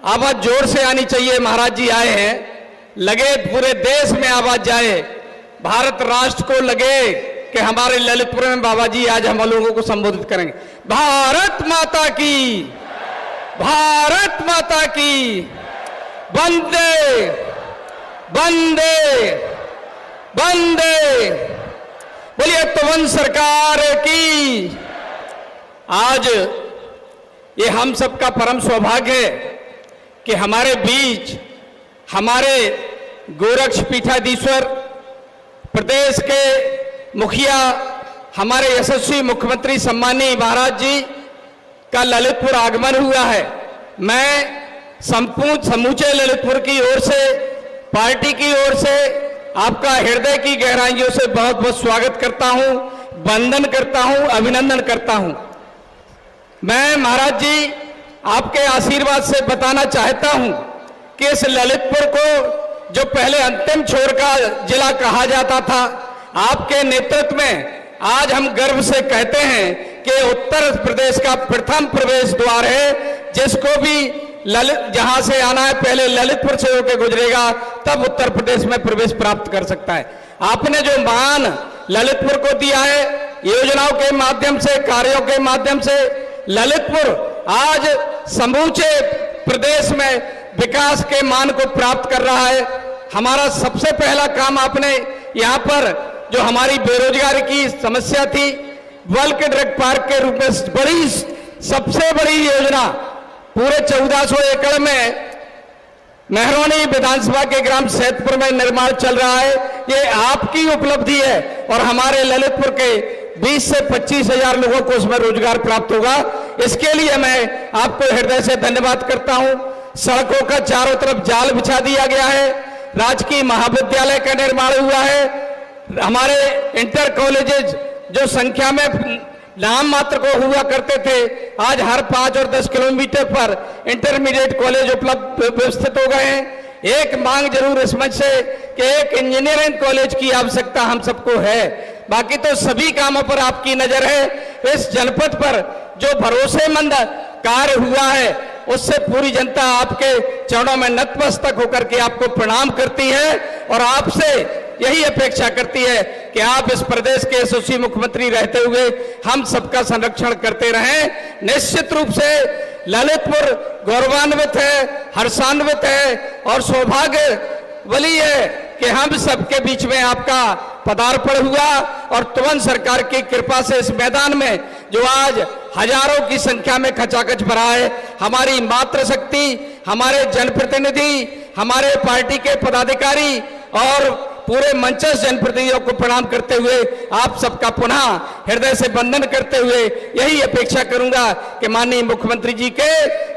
आवाज जोर से आनी चाहिए। महाराज जी आए हैं, लगे पूरे देश में आवाज जाए, भारत राष्ट्र को लगे कि हमारे ललितपुर में बाबा जी आज हम लोगों को संबोधित करेंगे। भारत माता की, भारत माता की, वंदे वंदे वंदे। बोलिए त्रिभुवन सरकार की। आज ये हम सबका परम सौभाग्य है कि हमारे बीच हमारे गोरक्ष पीठाधीश्वर प्रदेश के मुखिया, हमारे यशस्वी मुख्यमंत्री सम्मानीय महाराज जी का ललितपुर आगमन हुआ है। मैं समूचे ललितपुर की ओर से, पार्टी की ओर से आपका हृदय की गहराइयों से बहुत बहुत स्वागत करता हूं, वंदन करता हूं, अभिनंदन करता हूं। मैं महाराज जी आपके आशीर्वाद से बताना चाहता हूं कि इस ललितपुर को जो पहले अंतिम छोर का जिला कहा जाता था, आपके नेतृत्व में आज हम गर्व से कहते हैं कि उत्तर प्रदेश का प्रथम प्रवेश द्वार है, जिसको भी जहां से आना है पहले ललितपुर से होकर गुजरेगा, तब उत्तर प्रदेश में प्रवेश प्राप्त कर सकता है। आपने जो मान ललितपुर को दिया है, योजनाओं के माध्यम से, कार्यों के माध्यम से, ललितपुर आज समूचे प्रदेश में विकास के मान को प्राप्त कर रहा है। हमारा सबसे पहला काम आपने यहाँ पर जो हमारी बेरोजगारी की समस्या थी, बल्क ड्रग पार्क के रूप में सबसे बड़ी योजना पूरे 1400 एकड़ में मेहरौनी विधानसभा के ग्राम सैदपुर में निर्माण चल रहा है। ये आपकी उपलब्धि है और हमारे ललितपुर के 20 से 25 हजार लोगों को उसमें रोजगार प्राप्त होगा। इसके लिए मैं आपको हृदय से धन्यवाद करता हूं। सड़कों का चारों तरफ जाल बिछा दिया गया है, राजकीय महाविद्यालय का निर्माण हुआ है, हमारे इंटर कॉलेजेस जो संख्या में नाम मात्र को हुआ करते थे, आज हर 5 और 10 किलोमीटर पर इंटरमीडिएट कॉलेज उपलब्ध व्यवस्थित हो गए हैं। एक मांग जरूर इस मंच से कि एक इंजीनियरिंग कॉलेज की आवश्यकता हम सबको है, बाकी तो सभी कामों पर आपकी नजर है। इस जनपद पर जो भरोसेमंद कार्य हुआ है, उससे पूरी जनता आपके चरणों में नतमस्तक होकर के आपको प्रणाम करती है और आपसे यही अपेक्षा करती है कि आप इस प्रदेश के यशस्वी मुख्यमंत्री रहते हुए हम सबका संरक्षण करते रहें। निश्चित रूप से ललितपुर गौरवान्वित है, हर्षान्वित है और सौभाग्यवली है कि हम सबके बीच में आपका पदार्पण हुआ और त्रिभुवन सरकार की कृपा से इस मैदान में जो आज हजारों की संख्या में खचाखच भरा है, हमारी मातृशक्ति, हमारे जनप्रतिनिधि, हमारे पार्टी के पदाधिकारी और पूरे मंचस्थ जनप्रतिनिधियों को प्रणाम करते हुए आप सबका पुनः हृदय से वंदन करते हुए यही अपेक्षा करूंगा कि माननीय मुख्यमंत्री जी के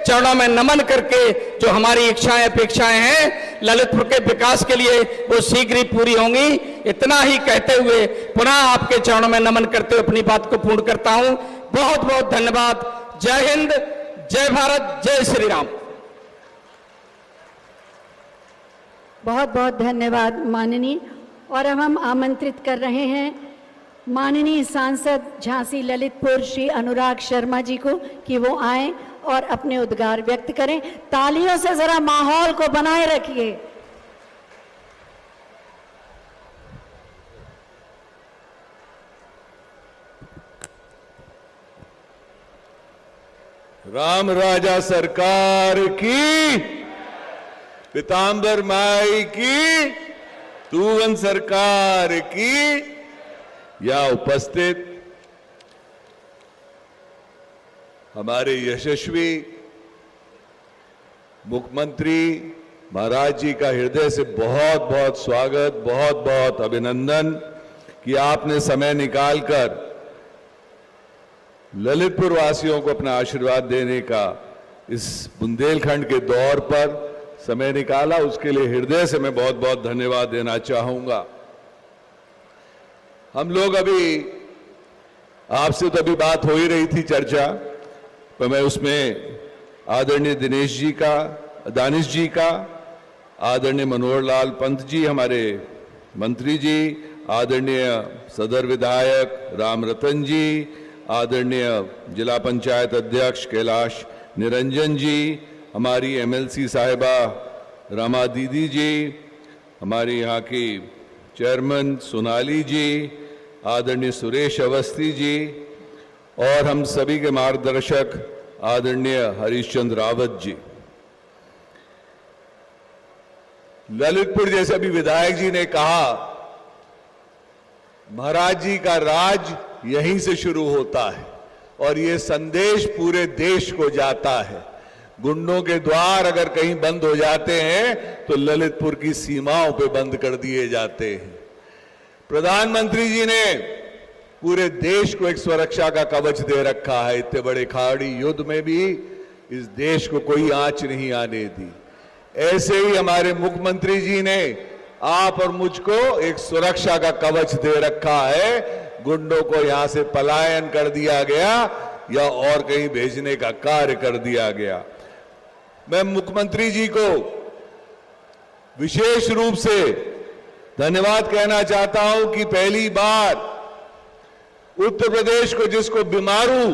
चरणों में नमन करके जो हमारी इच्छाएं अपेक्षाएं हैं ललितपुर के विकास के लिए वो शीघ्र ही पूरी होंगी। इतना ही कहते हुए पुनः आपके चरणों में नमन करते हुए अपनी बात को पूर्ण करता हूं। बहुत बहुत धन्यवाद। जय हिंद, जय भारत, जय श्री राम। बहुत बहुत धन्यवाद माननीय। और अब हम आमंत्रित कर रहे हैं माननीय सांसद झांसी ललितपुर श्री अनुराग शर्मा जी को कि वो आए और अपने उद्गार व्यक्त करें। तालियों से जरा माहौल को बनाए रखिए। राम राजा सरकार की, पीताम्बर माई की, त्रिभुवन सरकार की। या उपस्थित हमारे यशस्वी मुख्यमंत्री महाराज जी का हृदय से बहुत बहुत स्वागत, बहुत बहुत अभिनंदन कि आपने समय निकालकर ललितपुर वासियों को अपना आशीर्वाद देने का इस बुंदेलखंड के दौर पर समय निकाला। उसके लिए हृदय से मैं बहुत बहुत धन्यवाद देना चाहूंगा। हम लोग अभी आपसे तो अभी बात हो ही रही थी चर्चा, पर मैं उसमें आदरणीय दानिश जी का, आदरणीय मनोहर लाल पंत जी हमारे मंत्री जी, आदरणीय सदर विधायक राम रतन जी, आदरणीय जिला पंचायत अध्यक्ष कैलाश निरंजन जी, हमारी एमएलसी साहिबा रमा दीदी जी, हमारे यहाँ की चेयरमैन सोनाली जी, आदरणीय सुरेश अवस्थी जी और हम सभी के मार्गदर्शक आदरणीय हरीशचंद्र रावत जी। ललितपुर जैसे अभी विधायक जी ने कहा, महाराज जी का राज यहीं से शुरू होता है और ये संदेश पूरे देश को जाता है। गुंडों के द्वार अगर कहीं बंद हो जाते हैं तो ललितपुर की सीमाओं पे बंद कर दिए जाते हैं। प्रधानमंत्री जी ने पूरे देश को एक सुरक्षा का कवच दे रखा है। इतने बड़े खाड़ी युद्ध में भी इस देश को कोई आंच नहीं आने दी। ऐसे ही हमारे मुख्यमंत्री जी ने आप और मुझको एक सुरक्षा का कवच दे रखा है। गुंडों को यहां से पलायन कर दिया गया या और कहीं भेजने का कार्य कर दिया गया। मैं मुख्यमंत्री जी को विशेष रूप से धन्यवाद कहना चाहता हूं कि पहली बार उत्तर प्रदेश को, जिसको बीमारू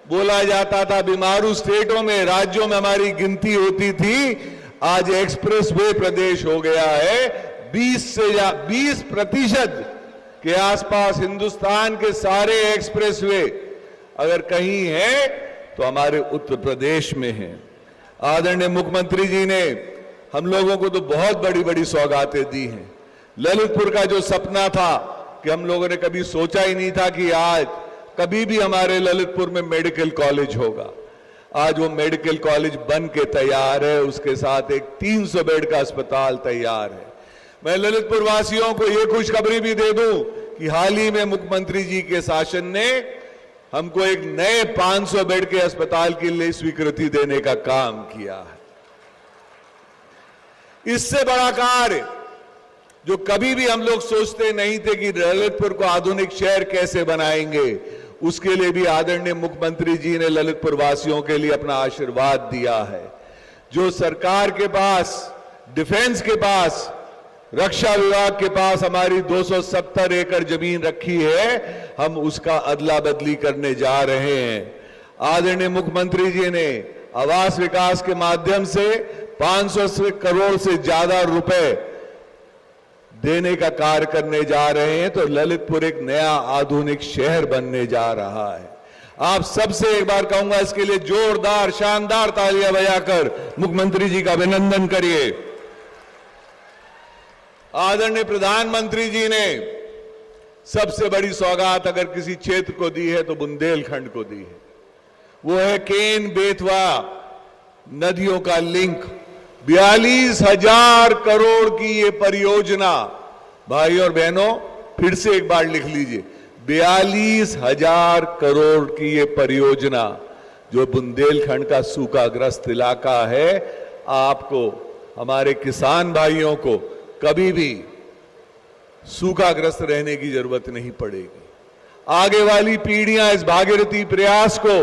बोला जाता था, बीमारू स्टेटों में, राज्यों में हमारी गिनती होती थी, आज एक्सप्रेस वे प्रदेश हो गया है। 20% के आसपास हिंदुस्तान के सारे एक्सप्रेस वे अगर कहीं है तो हमारे उत्तर प्रदेश में है। आदरणीय मुख्यमंत्री जी ने हम लोगों को तो बहुत बड़ी बड़ी सौगातें दी हैं। ललितपुर का जो सपना था कि हम लोगों ने कभी सोचा ही नहीं था कि आज कभी भी हमारे ललितपुर में मेडिकल कॉलेज होगा, आज वो मेडिकल कॉलेज बन के तैयार है। उसके साथ एक 300 बेड का अस्पताल तैयार है। मैं ललितपुर वासियों को ये खुशखबरी भी दे दूं कि हाल ही में मुख्यमंत्री जी के शासन ने हमको एक नए 500 बेड के अस्पताल के लिए स्वीकृति देने का काम किया है। इससे बड़ा कार्य जो कभी भी हम लोग सोचते नहीं थे कि ललितपुर को आधुनिक शहर कैसे बनाएंगे, उसके लिए भी आदरणीय मुख्यमंत्री जी ने ललितपुर वासियों के लिए अपना आशीर्वाद दिया है। जो सरकार के पास, डिफेंस के पास, रक्षा विभाग के पास हमारी 270 एकड़ जमीन रखी है, हम उसका अदला बदली करने जा रहे हैं। आदरणीय मुख्यमंत्री जी ने आवास विकास के माध्यम से 500 करोड़ से ज्यादा रुपए देने का कार्य करने जा रहे हैं। तो ललितपुर एक नया आधुनिक शहर बनने जा रहा है। आप सबसे एक बार कहूंगा, इसके लिए जोरदार शानदार तालियां बजाकर मुख्यमंत्री जी का अभिनंदन करिए। आदरणीय प्रधानमंत्री जी ने सबसे बड़ी सौगात अगर किसी क्षेत्र को दी है तो बुंदेलखंड को दी है। वो है केन बेतवा नदियों का लिंक। 42,000 करोड़ की ये परियोजना, भाई और बहनों फिर से एक बार लिख लीजिए, 42,000 करोड़ की ये परियोजना जो बुंदेलखंड का सूखाग्रस्त इलाका है, आपको, हमारे किसान भाइयों को कभी भी सूखाग्रस्त रहने की जरूरत नहीं पड़ेगी। आगे वाली पीढ़ियां इस भागीरथी प्रयास को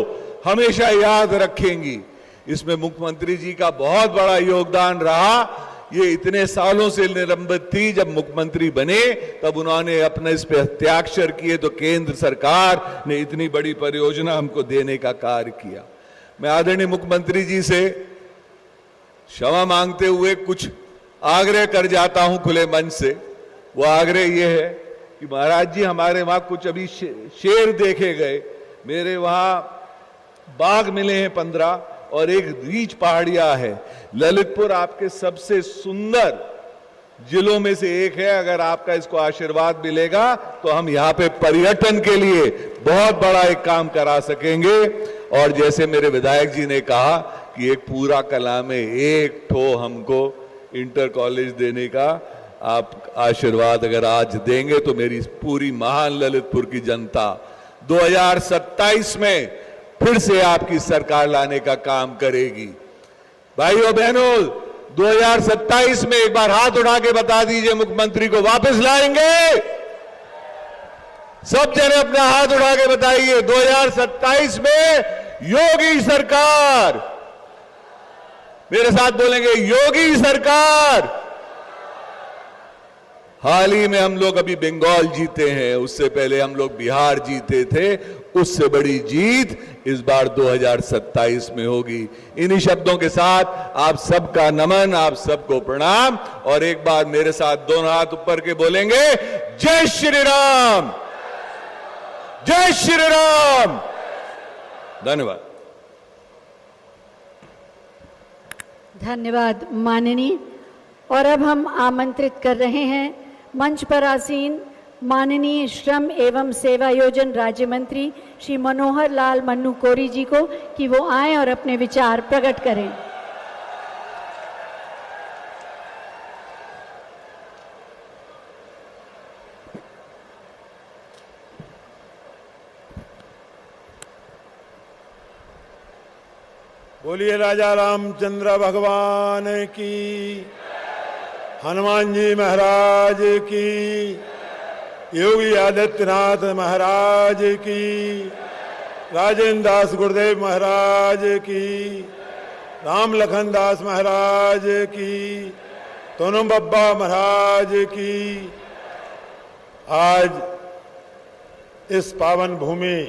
हमेशा याद रखेंगी। इसमें मुख्यमंत्री जी का बहुत बड़ा योगदान रहा। ये इतने सालों से निलंबित थी, जब मुख्यमंत्री बने तब उन्होंने अपने इस पे हस्ताक्षर किए तो केंद्र सरकार ने इतनी बड़ी परियोजना हमको देने का कार्य किया। मैं आदरणीय मुख्यमंत्री जी से क्षमा मांगते हुए कुछ आग्रह कर जाता हूं खुले मन से। वो आग्रह ये है कि महाराज जी, हमारे वहां कुछ अभी शेर देखे गए, मेरे वहां बाघ मिले हैं 15 और एक रीछ पहाड़िया है। ललितपुर आपके सबसे सुंदर जिलों में से एक है। अगर आपका इसको आशीर्वाद मिलेगा तो हम यहाँ पे पर्यटन के लिए बहुत बड़ा एक काम करा सकेंगे। और जैसे मेरे विधायक जी ने कहा कि एक पूरा कला में एक ठो हमको इंटर कॉलेज देने का आप आशीर्वाद अगर आज देंगे तो मेरी पूरी महान ललितपुर की जनता 2027 में फिर से आपकी सरकार लाने का काम करेगी। भाइयों बहनों, 2027 में एक बार हाथ उठा के बता दीजिए, मुख्यमंत्री को वापस लाएंगे। सब जने अपना हाथ उठा के बताइए, 2027 में योगी सरकार। मेरे साथ बोलेंगे, योगी सरकार। हाल ही में हम लोग अभी बंगाल जीते हैं, उससे पहले हम लोग बिहार जीते थे। उससे बड़ी जीत इस बार 2027 में होगी। इन्हीं शब्दों के साथ आप सबका नमन, आप सबको प्रणाम, और एक बार मेरे साथ दोनों हाथ ऊपर के बोलेंगे, जय श्री राम, जय श्री राम। धन्यवाद। धन्यवाद माननीय। और अब हम आमंत्रित कर रहे हैं मंच पर आसीन माननीय श्रम एवं सेवा योजन राज्य मंत्री श्री मनोहर लाल मन्नू कोरी जी को कि वो आए और अपने विचार प्रकट करें। बोलिए राजा रामचंद्र भगवान की, हनुमान जी महाराज की, योगी आदित्यनाथ महाराज की, राजेंद्र दास गुरुदेव महाराज की, राम लखन दास महाराज की, तोनो बब्बा महाराज की। आज इस पावन भूमि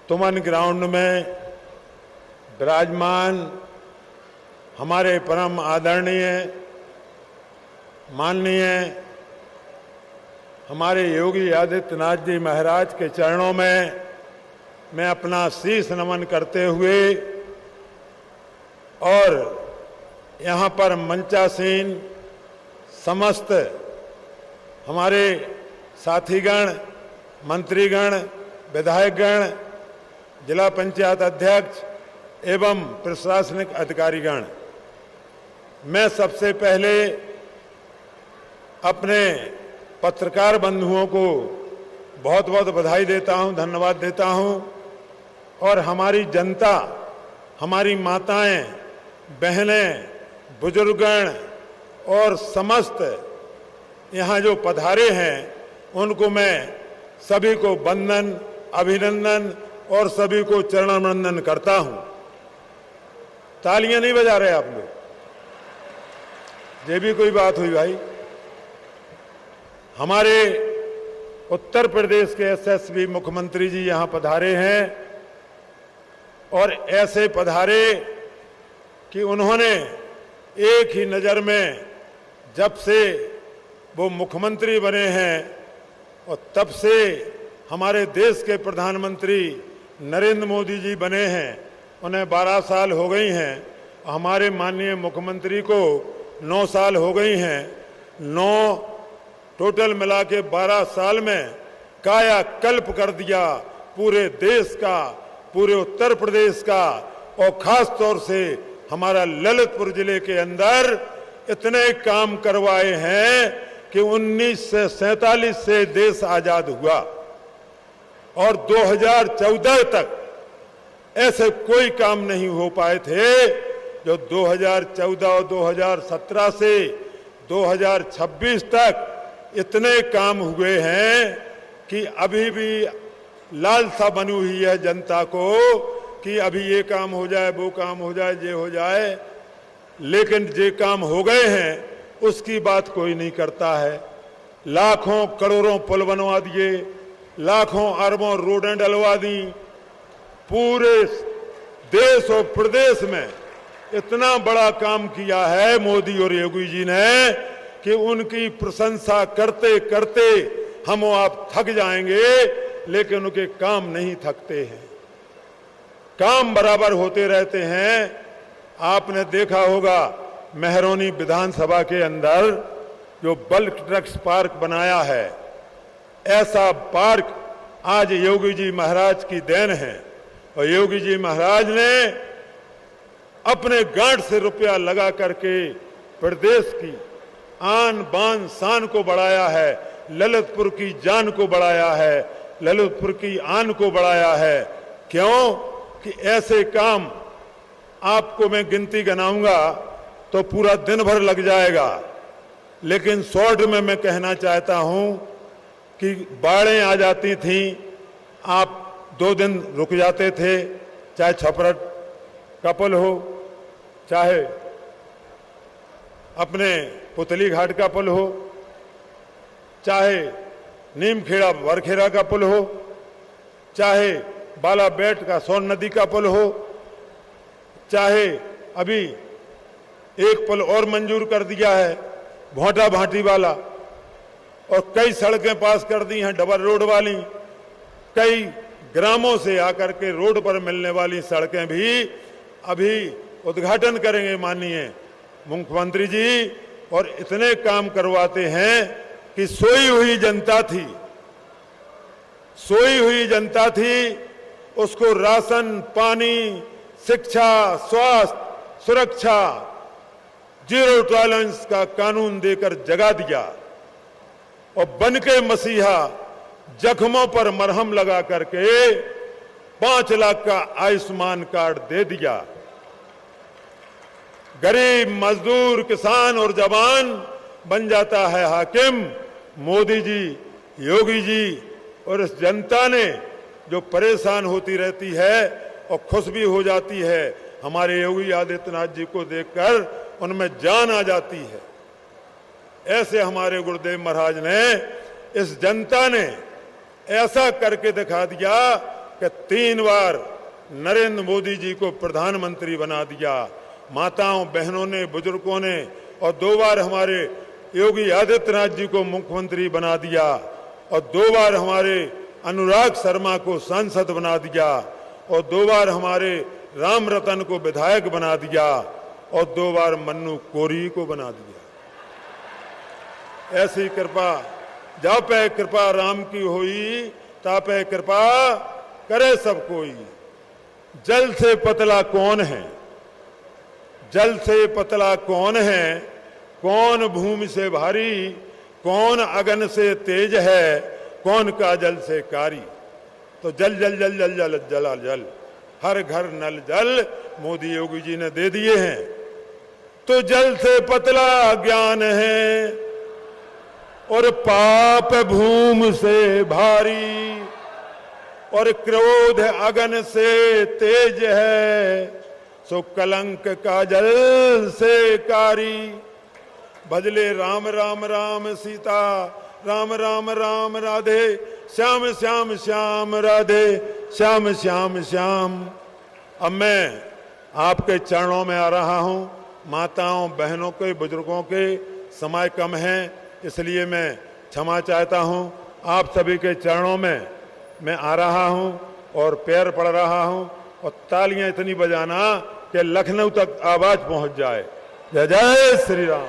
तुमन ग्राउंड में विराजमान हमारे परम आदरणीय माननीय हमारे योगी आदित्यनाथ जी महाराज के चरणों में मैं अपना शीश नमन करते हुए और यहाँ पर मंचासीन समस्त हमारे साथीगण, मंत्रीगण, विधायकगण, जिला पंचायत अध्यक्ष एवं प्रशासनिक अधिकारीगण, मैं सबसे पहले अपने पत्रकार बंधुओं को बहुत बहुत बधाई देता हूं, धन्यवाद देता हूं, और हमारी जनता, हमारी माताएं, बहनें, बुजुर्गगण और समस्त यहाँ जो पधारे हैं उनको मैं सभी को वंदन, अभिनंदन और सभी को चरणवंदन करता हूं। तालियां नहीं बजा रहे आप लोग, ये भी कोई बात हुई भाई। हमारे उत्तर प्रदेश के यशस्वी मुख्यमंत्री जी यहां पधारे हैं और ऐसे पधारे कि उन्होंने एक ही नज़र में, जब से वो मुख्यमंत्री बने हैं और तब से हमारे देश के प्रधानमंत्री नरेंद्र मोदी जी बने हैं, उन्हें 12 साल हो गई हैं, हमारे माननीय मुख्यमंत्री को 9 साल हो गई हैं। 9 टोटल मिला के 12 साल में कायाकल्प कर दिया पूरे देश का, पूरे उत्तर प्रदेश का, और खास तौर से हमारा ललितपुर जिले के अंदर इतने काम करवाए हैं कि 1947 से देश आजाद हुआ और 2014 तक ऐसे कोई काम नहीं हो पाए थे जो 2014 और 2017 से 2026 तक इतने काम हुए हैं कि अभी भी लालसा बनी हुई है जनता को कि अभी ये काम हो जाए, वो काम हो जाए, ये हो जाए, लेकिन जे काम हो गए हैं उसकी बात कोई नहीं करता है। लाखों करोड़ों पुल बनवा दिए, लाखों अरबों रोडें डलवा दी, पूरे देश और प्रदेश में इतना बड़ा काम किया है मोदी और योगी जी ने कि उनकी प्रशंसा करते करते हम आप थक जाएंगे, लेकिन उनके काम नहीं थकते हैं, काम बराबर होते रहते हैं। आपने देखा होगा मेहरौनी विधानसभा के अंदर जो बल्क ड्रग्स पार्क बनाया है, ऐसा पार्क आज योगी जी महाराज की देन है। और योगी जी महाराज ने अपने गांठ से रुपया लगा करके प्रदेश की आन बान शान को बढ़ाया है, ललितपुर की जान को बढ़ाया है, ललितपुर की आन को बढ़ाया है। क्यों कि ऐसे काम आपको मैं गिनती गिनाऊंगा तो पूरा दिन भर लग जाएगा, लेकिन शॉर्ट में मैं कहना चाहता हूं कि बाढ़ें आ जाती थीं, आप 2 दिन रुक जाते थे, चाहे छपरट का पुल हो, चाहे अपने पुतली घाट का पुल हो, चाहे नीमखेड़ा वरखेड़ा का पुल हो, चाहे बालाबेट का सोन नदी का पुल हो, चाहे अभी एक पुल और मंजूर कर दिया है भोंटा भाटी वाला, और कई सड़कें पास कर दी हैं डबल रोड वाली, कई ग्रामों से आकर के रोड पर मिलने वाली सड़कें भी अभी उद्घाटन करेंगे माननीय मुख्यमंत्री जी। और इतने काम करवाते हैं कि सोई हुई जनता थी, उसको राशन, पानी, शिक्षा, स्वास्थ्य, सुरक्षा, जीरो टॉलरेंस का कानून देकर जगा दिया, और बन के मसीहा जख्मों पर मरहम लगा करके 5 लाख का आयुष्मान कार्ड दे दिया। गरीब, मजदूर, किसान और जवान बन जाता है हाकिम मोदी जी, योगी जी। और इस जनता ने जो परेशान होती रहती है और खुश भी हो जाती है, हमारे योगी आदित्यनाथ जी को देखकर उनमें जान आ जाती है। ऐसे हमारे गुरुदेव महाराज ने, इस जनता ने ऐसा करके दिखा दिया कि 3 बार नरेंद्र मोदी जी को प्रधानमंत्री बना दिया, माताओं बहनों ने, बुजुर्गों ने, और 2 बार हमारे योगी आदित्यनाथ जी को मुख्यमंत्री बना दिया, और 2 बार हमारे अनुराग शर्मा को सांसद बना दिया, और 2 बार हमारे राम रतन को विधायक बना दिया, और 2 बार मन्नू कोरी को बना दिया। ऐसी कृपा जापै कृपा राम की होई, तापै कृपा करे सब कोई। जल से पतला कौन है, जल से पतला कौन है, कौन भूमि से भारी, कौन अगन से तेज है, कौन काजल से कारी। तो जल जल जल जल जल जला जल, हर घर नल जल मोदी योगी जी ने दे दिए हैं। तो जल से पतला ज्ञान है और पाप भूमि से भारी, और क्रोध अगन से तेज है, सो कलंक काजल से कारी। भजले राम राम राम सीता, राम राम राम राधे, श्याम श्याम श्याम राधे, श्याम श्याम श्याम। अब मैं आपके चरणों में आ रहा हूं। माताओं बहनों के, बुजुर्गों के समय कम है, इसलिए मैं क्षमा चाहता हूं। आप सभी के चरणों में मैं आ रहा हूं और पैर पड़ रहा हूं, और तालियां इतनी बजाना कि लखनऊ तक आवाज पहुंच जाए। जय जय श्री राम।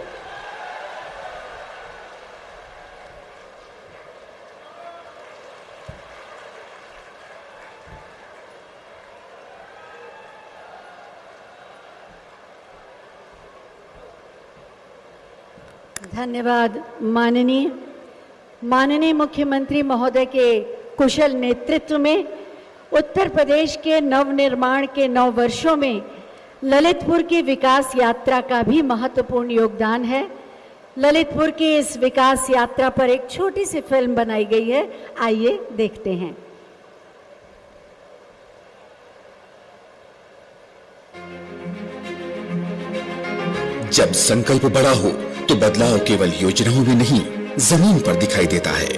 धन्यवाद माननीय मुख्यमंत्री महोदय के कुशल नेतृत्व में उत्तर प्रदेश के नवनिर्माण के 9 वर्षों में ललितपुर की विकास यात्रा का भी महत्वपूर्ण योगदान है। ललितपुर की इस विकास यात्रा पर एक छोटी सी फिल्म बनाई गई है, आइए देखते हैं। जब संकल्प बड़ा हो तो बदलाव केवल योजनाओं में नहीं, जमीन पर दिखाई देता है।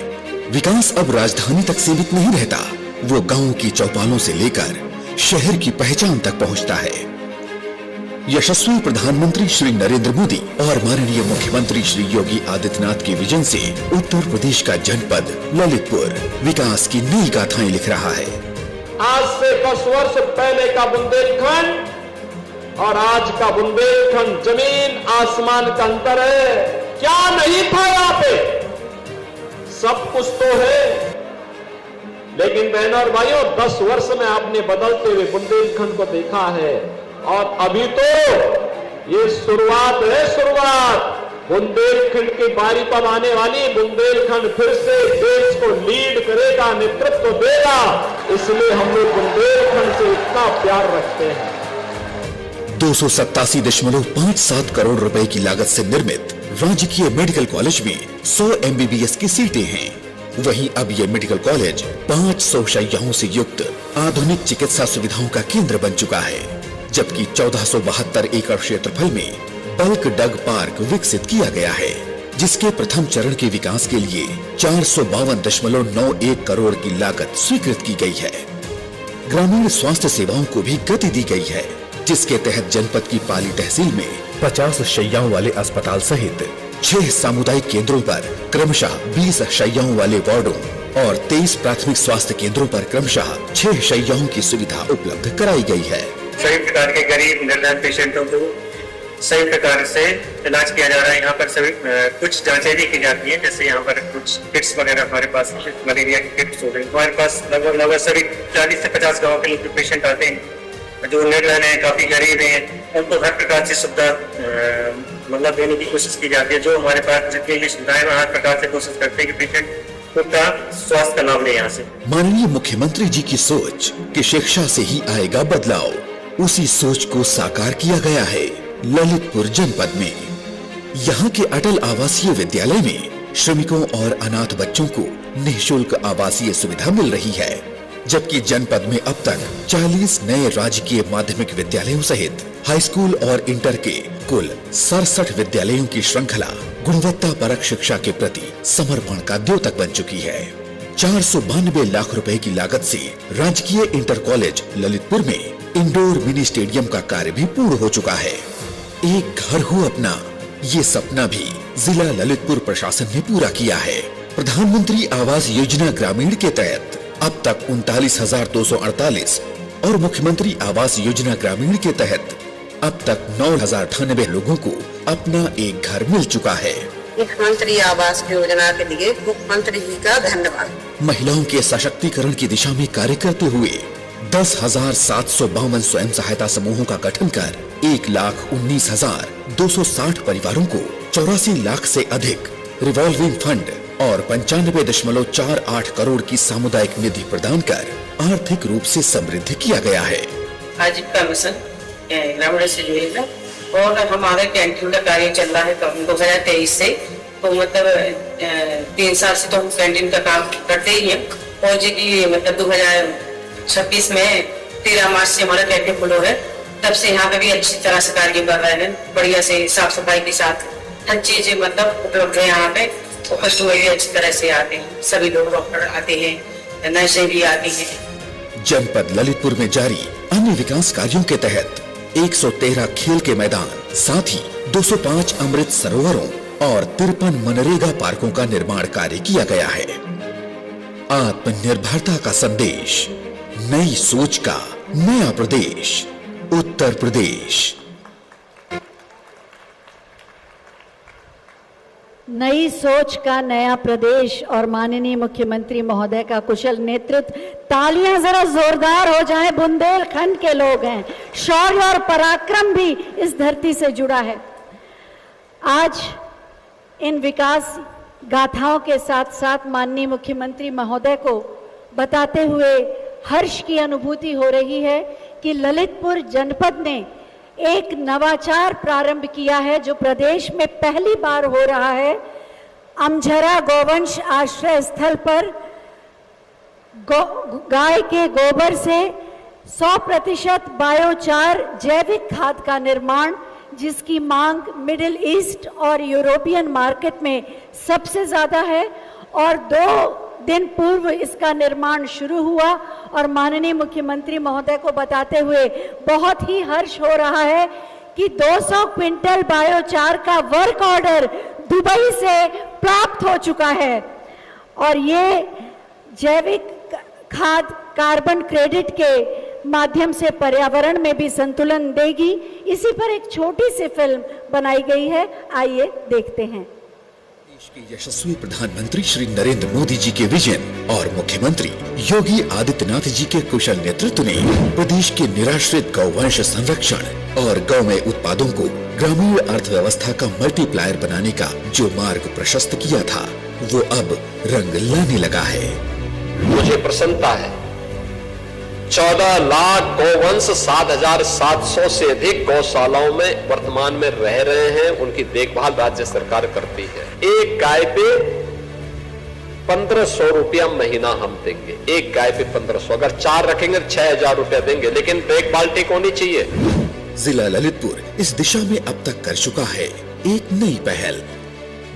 विकास अब राजधानी तक सीमित नहीं रहता, वो गांव की चौपालों से लेकर शहर की पहचान तक पहुंचता है। यशस्वी प्रधानमंत्री श्री नरेंद्र मोदी और माननीय मुख्यमंत्री श्री योगी आदित्यनाथ के विजन से उत्तर प्रदेश का जनपद ललितपुर विकास की नई गाथाएं लिख रहा है। आज से 10 वर्ष पहले का बुंदेलखंड और आज का बुंदेलखंड जमीन आसमान का अंतर है। क्या नहीं था यहाँ पे, सब कुछ तो है, लेकिन बहनों और भाइयों 10 वर्ष में आपने बदलते हुए बुंदेलखंड को देखा है। और अभी तो ये शुरुआत है, शुरुआत। बुंदेलखंड की बारी पर आने वाली, बुंदेलखंड फिर से देश को लीड करेगा, नेतृत्व देगा। इसलिए हम लोग बुंदेलखंड से इतना प्यार रखते हैं। 287.57 करोड़ रुपए की लागत से निर्मित राजकीय मेडिकल कॉलेज में 100 MBBS की सीटें हैं। वहीं अब ये मेडिकल कॉलेज 500 शैय्याओं से युक्त आधुनिक चिकित्सा सुविधाओं का केंद्र बन चुका है, जबकि 1472 एकड़ क्षेत्रफल में बल्क ड्रग पार्क विकसित किया गया है, जिसके प्रथम चरण के विकास के लिए 452.91 करोड़ की लागत स्वीकृत की गई है। ग्रामीण स्वास्थ्य सेवाओं को भी गति दी गई है, जिसके तहत जनपद की पाली तहसील में 50 शैय्याओं वाले अस्पताल सहित 6 सामुदायिक केंद्रों पर क्रमशः 20 शैय्याओं वाले वार्डों और 23 प्राथमिक स्वास्थ्य केंद्रों पर क्रमशः 6 शैय्याओं की सुविधा उपलब्ध कराई गई है। सभी प्रकार के गरीब निर्धन पेशेंटों को सही प्रकार से इलाज किया जा रहा है। यहाँ पर सभी कुछ जांचें भी की जाती हैं, जैसे यहाँ पर कुछ किट्स वगैरह हमारे पास मलेरिया की किट्स हो गई। हमारे पास लगभग सभी 40 से 50 गाँव के लोग पेशेंट आते हैं जो निर्धन है, काफी गरीब हैं, उनको हर प्रकार से सुविधा मतलब देने की कोशिश की जाती है। जो हमारे पास जितनी भी सुविधाएं हर प्रकार से कोशिश करते हैं कि पेशेंट का स्वास्थ्य का लाभ ले यहाँ से। माननीय मुख्यमंत्री जी की सोच कि शिक्षा से ही आएगा बदलाव, उसी सोच को साकार किया गया है ललितपुर जनपद में। यहाँ के अटल आवासीय विद्यालय में श्रमिकों और अनाथ बच्चों को निःशुल्क आवासीय सुविधा मिल रही है, जबकि जनपद में अब तक 40 नए राजकीय माध्यमिक विद्यालयों सहित हाई स्कूल और इंटर के कुल 67 विद्यालयों की श्रृंखला गुणवत्ता परक शिक्षा के प्रति समर्पण का द्योतक बन चुकी है। 492 लाख रुपए की लागत से राजकीय इंटर कॉलेज ललितपुर में इंडोर मिनी स्टेडियम का कार्य भी पूर्ण हो चुका है। एक घर हो अपना, ये सपना भी जिला ललितपुर प्रशासन ने पूरा किया है। प्रधानमंत्री आवास योजना ग्रामीण के तहत अब तक 39,248 और मुख्यमंत्री आवास योजना ग्रामीण के तहत अब तक 9,098 लोगों को अपना एक घर मिल चुका है। मुख्यमंत्री आवास योजना के लिए मुख्यमंत्री जी का धन्यवाद। महिलाओं के सशक्तिकरण की दिशा में कार्य करते हुए 10,752 स्वयं सहायता समूहों का गठन कर 1,19,260 परिवारों को 84 लाख से अधिक रिवॉल्विंग फंड और 95.48 करोड़ की सामुदायिक निधि प्रदान कर आर्थिक रूप से समृद्ध किया गया है। आजीविका मिशन ग्रामीण से जुड़ेगा और हमारे कैंटीन का कार्य चल रहा है 2023 से, तो मतलब 3 साल से तो हम कैंटीन का काम करते ही हैं और जी की मतलब 2026 में 13 मार्च से हमारा कैंटीन खुला है। तब से यहाँ पे भी अच्छी तरह से कार्य कर रहे हैं, बढ़िया से साफ सफाई के साथ हर चीज मतलब उपलब्ध है यहाँ पे। कस्टमर भी अच्छी तरह से आते हैं, सभी लोग डॉक्टर आते हैं, नर्सें भी आती हैं। जनपद ललितपुर में जारी अन्य विकास कार्यों के तहत 113 खेल के मैदान, साथ ही 205 अमृत सरोवरों और 53 मनरेगा पार्कों का निर्माण कार्य किया गया है। आत्मनिर्भरता का संदेश, नई सोच का नया प्रदेश, उत्तर प्रदेश। नई सोच का नया प्रदेश और माननीय मुख्यमंत्री महोदय का कुशल नेतृत्व। तालियां जरा जोरदार हो जाएं, बुंदेलखंड के लोग हैं, शौर्य और पराक्रम भी इस धरती से जुड़ा है। आज इन विकास गाथाओं के साथ साथ माननीय मुख्यमंत्री महोदय को बताते हुए हर्ष की अनुभूति हो रही है कि ललितपुर जनपद ने एक नवाचार प्रारंभ किया है जो प्रदेश में पहली बार हो रहा है। अमझरा गौवंश आश्रय स्थल पर गाय के गोबर से 100% बायोचार जैविक खाद का निर्माण, जिसकी मांग मिडिल ईस्ट और यूरोपियन मार्केट में सबसे ज्यादा है और 2 दिन पूर्व इसका निर्माण शुरू हुआ। और माननीय मुख्यमंत्री महोदय को बताते हुए बहुत ही हर्ष हो रहा है कि 200 क्विंटल बायोचार का वर्क ऑर्डर दुबई से प्राप्त हो चुका है और ये जैविक खाद कार्बन क्रेडिट के माध्यम से पर्यावरण में भी संतुलन देगी। इसी पर एक छोटी सी फिल्म बनाई गई है, आइए देखते हैं। देश के यशस्वी प्रधानमंत्री श्री नरेंद्र मोदी जी के विजन और मुख्यमंत्री योगी आदित्यनाथ जी के कुशल नेतृत्व ने प्रदेश के निराश्रित गौवंश संरक्षण और गौमय उत्पादों को ग्रामीण अर्थव्यवस्था का मल्टीप्लायर बनाने का जो मार्ग प्रशस्त किया था, वो अब रंग लाने लगा है। मुझे प्रसन्नता है 14 लाख गौवंश 7,700 से अधिक गौशालाओं में वर्तमान में रह रहे हैं। उनकी देखभाल राज्य सरकार करती है। एक गाय पे 1,500 रुपया महीना हम देंगे। एक गाय पे 1,500, अगर 4 रखेंगे तो 6,000 रुपया देंगे, लेकिन देखभाल ठीक होनी चाहिए। जिला ललितपुर इस दिशा में अब तक कर चुका है एक नई पहल।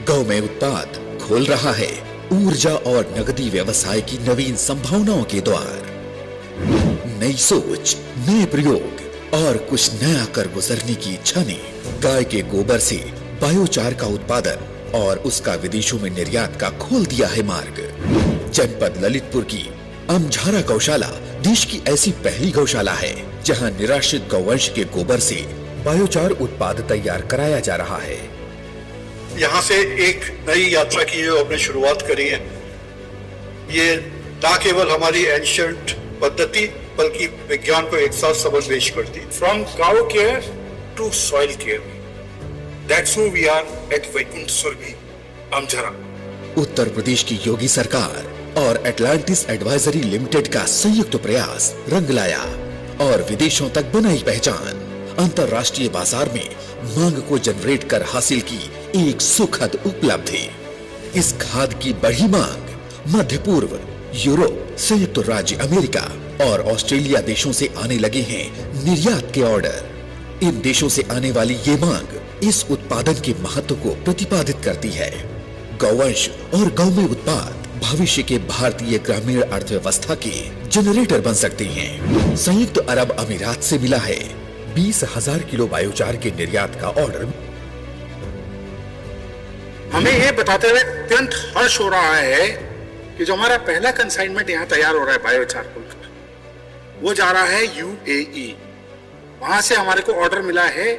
गौमय उत्पाद खोल रहा है ऊर्जा और नगदी व्यवसाय की नवीन संभावनाओं के द्वार। नई सोच, नए प्रयोग और कुछ नया कर गुजरने की इच्छा ने गाय के गोबर से बायोचार का उत्पादन और उसका विदेशों में निर्यात का खोल दिया है मार्ग। जनपद ललितपुर की अमझारा गौशाला देश की ऐसी पहली गौशाला है जहां निराश्रित गौवंश के गोबर से बायोचार उत्पाद तैयार कराया जा रहा है। यहाँ से एक नई यात्रा की जो हमने शुरुआत करी है, ये ना केवल हमारी एंशिएंट पद्धति बल्कि विज्ञान को एक साथ सबल पेश करती है। From cow care to soil care, that's who we are at Vaikunt Surgi, Amjhara. Uttar Pradesh की योगी सरकार और एटलांटिस एडवाइजरी लिमिटेड का संयुक्त प्रयास रंग लाया और विदेशों तक बनाई पहचान। अंतर्राष्ट्रीय बाजार में मांग को जनरेट कर हासिल की एक सुखद उपलब्धि। इस खाद की बढ़ी मांग मध्य पूर्व, यूरोप, संयुक्त राज्य अमेरिका और ऑस्ट्रेलिया देशों से आने लगे हैं निर्यात के ऑर्डर। इन देशों से आने वाली ये मांग इस उत्पादन के महत्व को प्रतिपादित करती है। गौवंश और गौमय उत्पाद भविष्य के भारतीय ग्रामीण अर्थव्यवस्था के जनरेटर बन सकते हैं। संयुक्त अरब अमीरात से मिला है 20,000 किलो बायोचार के निर्यात का ऑर्डर। हमें ये बताते हुए अत्यंत हर्ष हो रहा है कि जो हमारा पहला कंसाइनमेंट यहाँ तैयार हो रहा है बायोचारकोल का, वो जा रहा है UAE। वहां से हमारे को ऑर्डर मिला है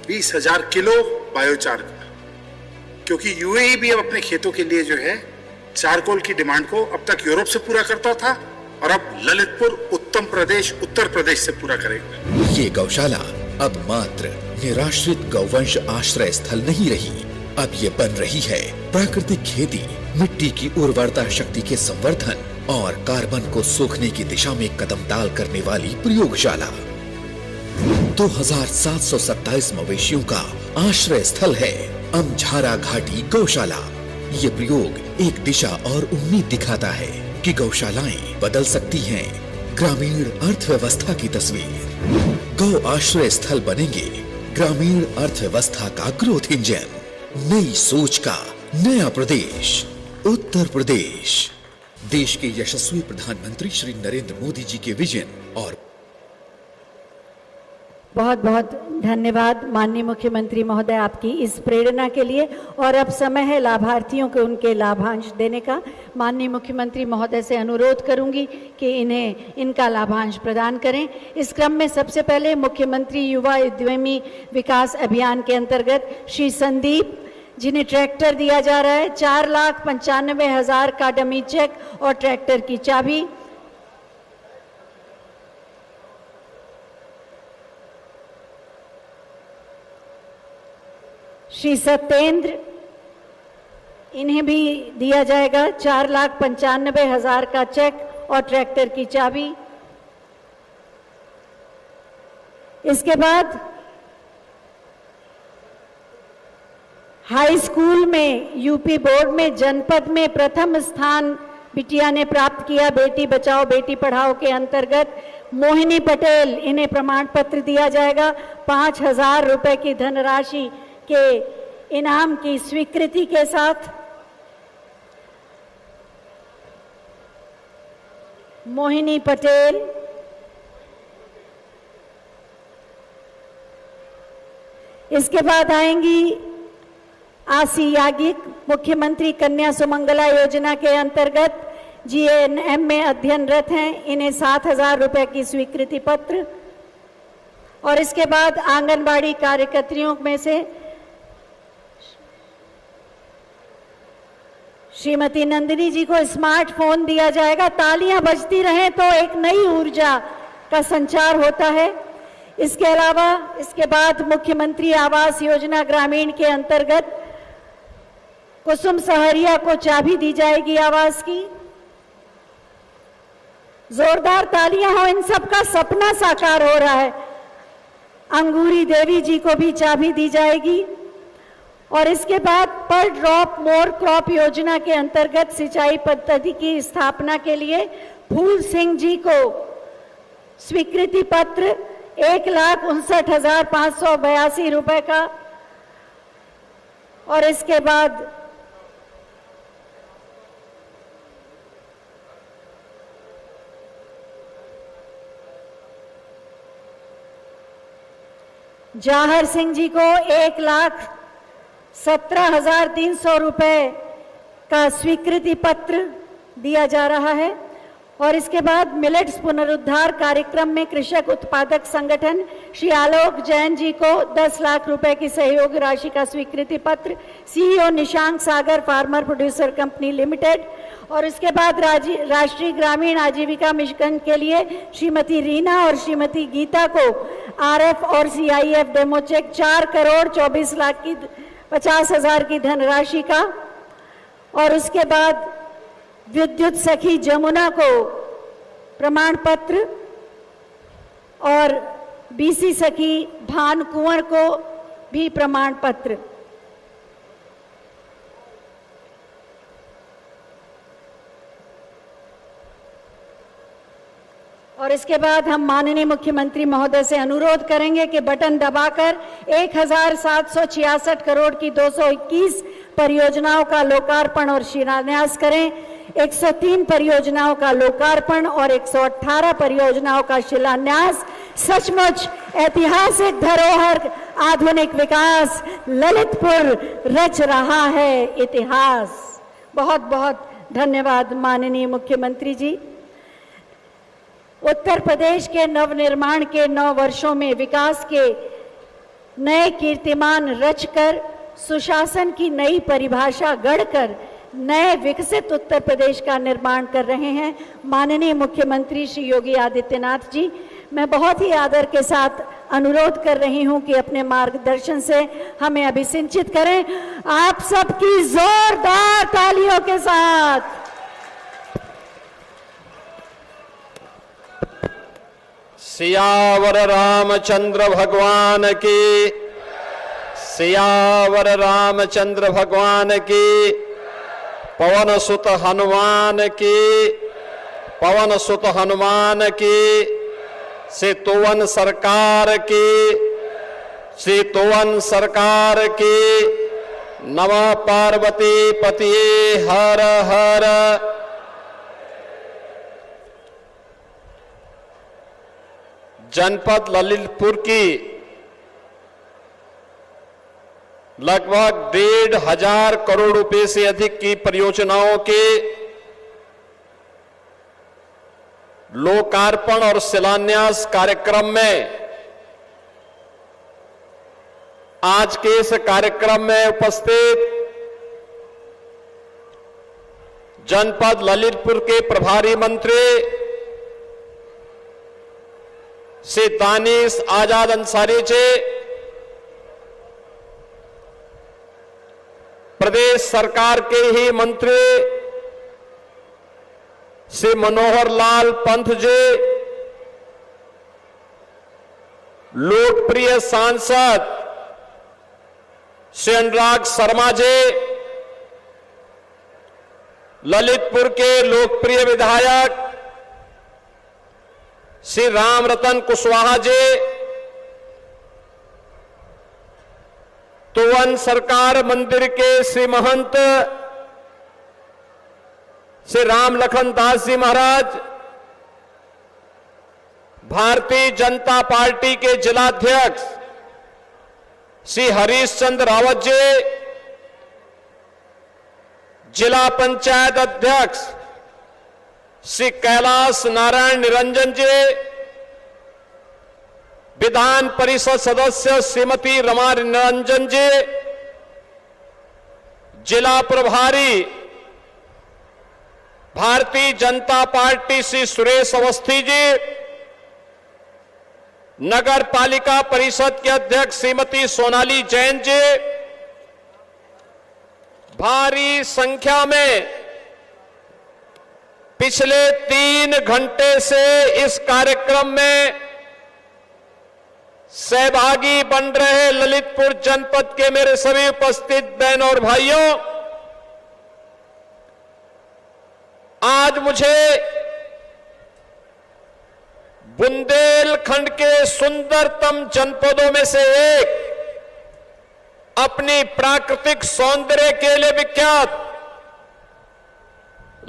20,000 किलो बायोचार का, क्योंकि UAE भी अब अपने खेतों के लिए जो है चारकोल की डिमांड को अब तक यूरोप से पूरा करता था और अब ललितपुर उत्तर प्रदेश से पूरा करेगा। ये गौशाला अब मात्र निराश्रित गौवंश आश्रय स्थल नहीं रही, अब ये बन रही है प्राकृतिक खेती, मिट्टी की उर्वरता शक्ति के संवर्धन और कार्बन को सोखने की दिशा में कदम डाल करने वाली प्रयोगशाला। 2727 मवेशियों का आश्रय स्थल है अमझारा घाटी गौशाला। ये प्रयोग एक दिशा और उम्मीद दिखाता है कि गौशालाएं बदल सकती हैं ग्रामीण अर्थव्यवस्था की तस्वीर। गौ आश्रय स्थल बनेंगे ग्रामीण अर्थव्यवस्था का ग्रोथ इंजन। नई सोच का नया प्रदेश उत्तर प्रदेश। देश के यशस्वी प्रधानमंत्री श्री नरेंद्र मोदी जी के विजन और बहुत बहुत धन्यवाद माननीय मुख्यमंत्री महोदय आपकी इस प्रेरणा के लिए। और अब समय है लाभार्थियों को उनके लाभांश देने का। माननीय मुख्यमंत्री महोदय से अनुरोध करूंगी कि इन्हें इनका लाभांश प्रदान करें। इस क्रम में सबसे पहले मुख्यमंत्री युवा उद्यमी विकास अभियान के अंतर्गत श्री संदीप, जिन्हें ट्रैक्टर दिया जा रहा है, 4,95,000 का डमी चेक और ट्रैक्टर की चाबी। श्री सत्येंद्र, इन्हें भी दिया जाएगा 4,95,000 का चेक और ट्रैक्टर की चाबी। इसके बाद हाई स्कूल में यूपी बोर्ड में जनपद में प्रथम स्थान बिटिया ने प्राप्त किया बेटी बचाओ बेटी पढ़ाओ के अंतर्गत मोहिनी पटेल, इन्हें प्रमाण पत्र दिया जाएगा। 5,000 रुपए की धनराशि के इनाम की स्वीकृति के साथ मोहिनी पटेल। इसके बाद आएंगी आसी यागिक, मुख्यमंत्री कन्या सुमंगला योजना के अंतर्गत GNM में अध्ययनरत हैं, इन्हें 7,000 रुपए की स्वीकृति पत्र। और इसके बाद आंगनबाड़ी कार्यकर्तियों में से श्रीमती नंदिनी जी को स्मार्टफोन दिया जाएगा। तालियां बजती रहें तो एक नई ऊर्जा का संचार होता है। इसके अलावा इसके बाद मुख्यमंत्री आवास योजना ग्रामीण के अंतर्गत कुसुम सहरिया को चाबी दी जाएगी आवास की। जोरदार तालियां हो, इन सबका सपना साकार हो रहा है। अंगूरी देवी जी को भी चाबी दी जाएगी। और इसके बाद पर ड्रॉप मोर क्रॉप योजना के अंतर्गत सिंचाई पद्धति की स्थापना के लिए फूल सिंह जी को स्वीकृति पत्र 1,59,582 रुपए का। और इसके बाद जाहर सिंह जी को 1,17,300 रुपए का स्वीकृति पत्र दिया जा रहा है। और इसके बाद मिलेट्स पुनरुद्धार कार्यक्रम में कृषक उत्पादक संगठन श्री आलोक जैन जी को 10 लाख रुपए की सहयोग राशि का स्वीकृति पत्र, सीईओ निशांक सागर फार्मर प्रोड्यूसर कंपनी लिमिटेड। और इसके बाद राष्ट्रीय ग्रामीण आजीविका मिशन के लिए श्रीमती रीना और श्रीमती गीता को आरएफ और सीआईएफ डेमो चेक 4,24,50,000 की धनराशि का। और उसके बाद विद्युत सखी जमुना को प्रमाण पत्र और बीसी सखी भान कुंवर को भी प्रमाण पत्र। और इसके बाद हम माननीय मुख्यमंत्री महोदय से अनुरोध करेंगे कि बटन दबाकर 1,766 करोड़ की 221 परियोजनाओं का लोकार्पण और शिलान्यास करें। 103 परियोजनाओं का लोकार्पण और 118 परियोजनाओं का शिलान्यास। सचमुच ऐतिहासिक धरोहर, आधुनिक विकास, ललितपुर रच रहा है इतिहास। बहुत बहुत धन्यवाद माननीय मुख्यमंत्री जी। उत्तर प्रदेश के नवनिर्माण के 9 वर्षों में विकास के नए कीर्तिमान रचकर, सुशासन की नई परिभाषा गढ़कर नए विकसित उत्तर प्रदेश का निर्माण कर रहे हैं माननीय मुख्यमंत्री श्री योगी आदित्यनाथ जी। मैं बहुत ही आदर के साथ अनुरोध कर रही हूं कि अपने मार्गदर्शन से हमें अभिसिंचित करें। आप सबकी जोरदार तालियों के साथ। सियावर रामचंद्र भगवान की, सियावर रामचंद्र भगवान की, पवन सुत हनुमान की, पवन सुत हनुमान की, सेतुवन सरकार की, सेतुवन सरकार की। नमः पार्वती पतिये हर हर। जनपद ललितपुर की लगभग 1,500 करोड़ रुपए से अधिक की परियोजनाओं के लोकार्पण और शिलान्यास कार्यक्रम में आज के इस कार्यक्रम में उपस्थित जनपद ललितपुर के प्रभारी मंत्री श्री दानिश आजाद अंसारी जी, प्रदेश सरकार के ही मंत्री श्री मनोहर लाल पंत जी, लोकप्रिय सांसद श्री अनुराग शर्मा जी, ललितपुर के लोकप्रिय विधायक श्री रामरतन कुशवाहा जी, तुवन सरकार मंदिर के श्री महंत श्री राम लखन दास जी महाराज, भारतीय जनता पार्टी के जिलाध्यक्ष श्री हरीश चंद्र रावत जी, जिला पंचायत अध्यक्ष श्री कैलाश नारायण निरंजन जी, विधान परिषद सदस्य श्रीमती रमा निरंजन जी, जिला प्रभारी भारतीय जनता पार्टी श्री सुरेश अवस्थी जी, नगर पालिका परिषद के अध्यक्ष श्रीमती सोनाली जैन जी, भारी संख्या में पिछले 3 घंटे से इस कार्यक्रम में सहभागी बन रहे ललितपुर जनपद के मेरे सभी उपस्थित बहन और भाइयों, आज मुझे बुंदेलखंड के सुंदरतम जनपदों में से एक, अपनी प्राकृतिक सौंदर्य के लिए विख्यात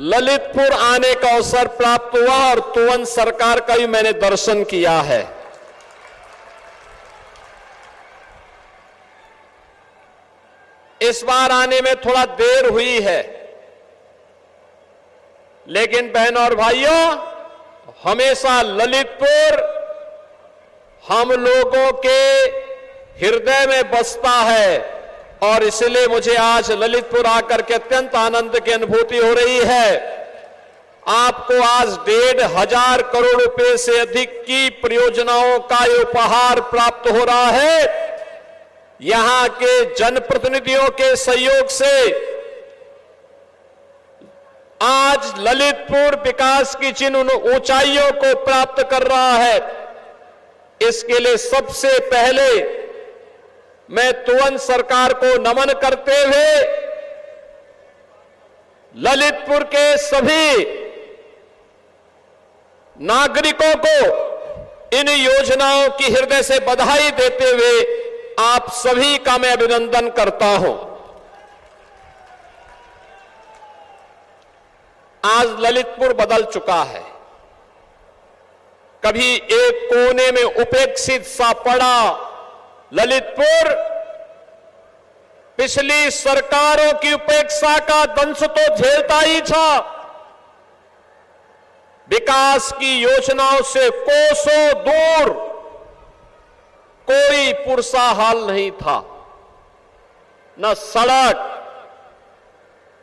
ललितपुर आने का अवसर प्राप्त हुआ और तुवन सरकार का भी मैंने दर्शन किया है। इस बार आने में थोड़ा देर हुई है, लेकिन बहनों और भाइयों, हमेशा ललितपुर हम लोगों के हृदय में बसता है और इसलिए मुझे आज ललितपुर आकर के अत्यंत आनंद की अनुभूति हो रही है। आपको आज 1,500 करोड़ रुपए से अधिक की परियोजनाओं का ये उपहार प्राप्त हो रहा है। यहां के जनप्रतिनिधियों के सहयोग से आज ललितपुर विकास की जिन ऊंचाइयों को प्राप्त कर रहा है, इसके लिए सबसे पहले मैं तुरंत सरकार को नमन करते हुए ललितपुर के सभी नागरिकों को इन योजनाओं की हृदय से बधाई देते हुए आप सभी का मैं अभिनंदन करता हूं। आज ललितपुर बदल चुका है। कभी एक कोने में उपेक्षित सा पड़ा ललितपुर पिछली सरकारों की उपेक्षा का दंश तो झेलता ही था। विकास की योजनाओं से कोसों दूर कोई पुरसा हाल नहीं था, न सड़क,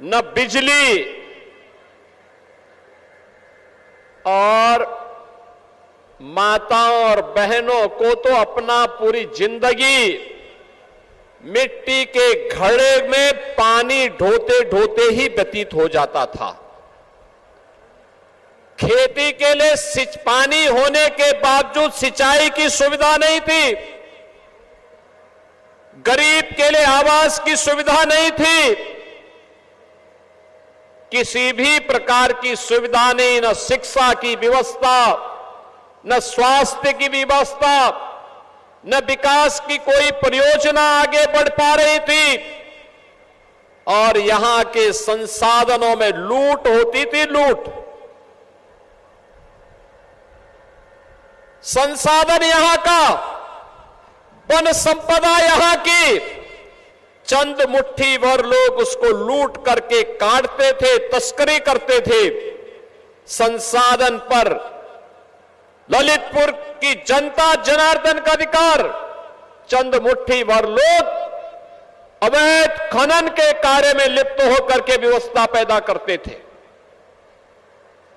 न बिजली, और माताओं और बहनों को तो अपना पूरी जिंदगी मिट्टी के घड़े में पानी ढोते ढोते ही व्यतीत हो जाता था। खेती के लिए पानी होने के बावजूद सिंचाई की सुविधा नहीं थी, गरीब के लिए आवास की सुविधा नहीं थी, किसी भी प्रकार की सुविधा नहीं, न शिक्षा की व्यवस्था, न स्वास्थ्य की व्यवस्था, न विकास की कोई परियोजना आगे बढ़ पा रही थी, और यहां के संसाधनों में लूट होती थी। लूट, संसाधन यहां का, वन संपदा यहां की, चंद मुट्ठी भर लोग उसको लूट करके काटते थे, तस्करी करते थे। संसाधन पर ललितपुर की जनता जनार्दन का अधिकार, चंद मुट्ठी भर लोग अवैध खनन के कार्य में लिप्त होकर के व्यवस्था पैदा करते थे।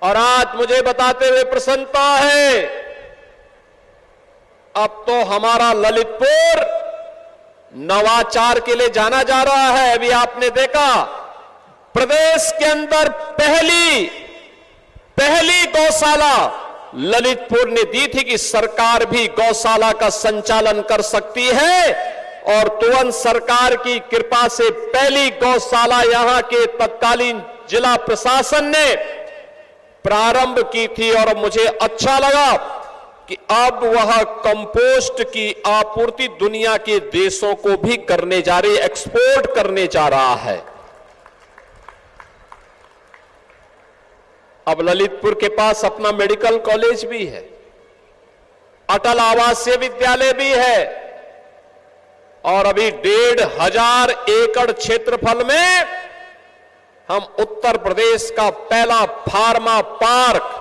और आज मुझे बताते हुए प्रसन्नता है, अब तो हमारा ललितपुर नवाचार के लिए जाना जा रहा है। अभी आपने देखा, प्रदेश के अंदर पहली गौशाला ललितपुर ने दी थी कि सरकार भी गौशाला का संचालन कर सकती है, और तुरंत सरकार की कृपा से पहली गौशाला यहां के तत्कालीन जिला प्रशासन ने प्रारंभ की थी। और मुझे अच्छा लगा कि अब वह कंपोस्ट की आपूर्ति दुनिया के देशों को भी करने जा रही, एक्सपोर्ट करने जा रहा है। अब ललितपुर के पास अपना मेडिकल कॉलेज भी है, अटल आवासीय विद्यालय भी है, और अभी 1,500 एकड़ क्षेत्रफल में हम उत्तर प्रदेश का पहला फार्मा पार्क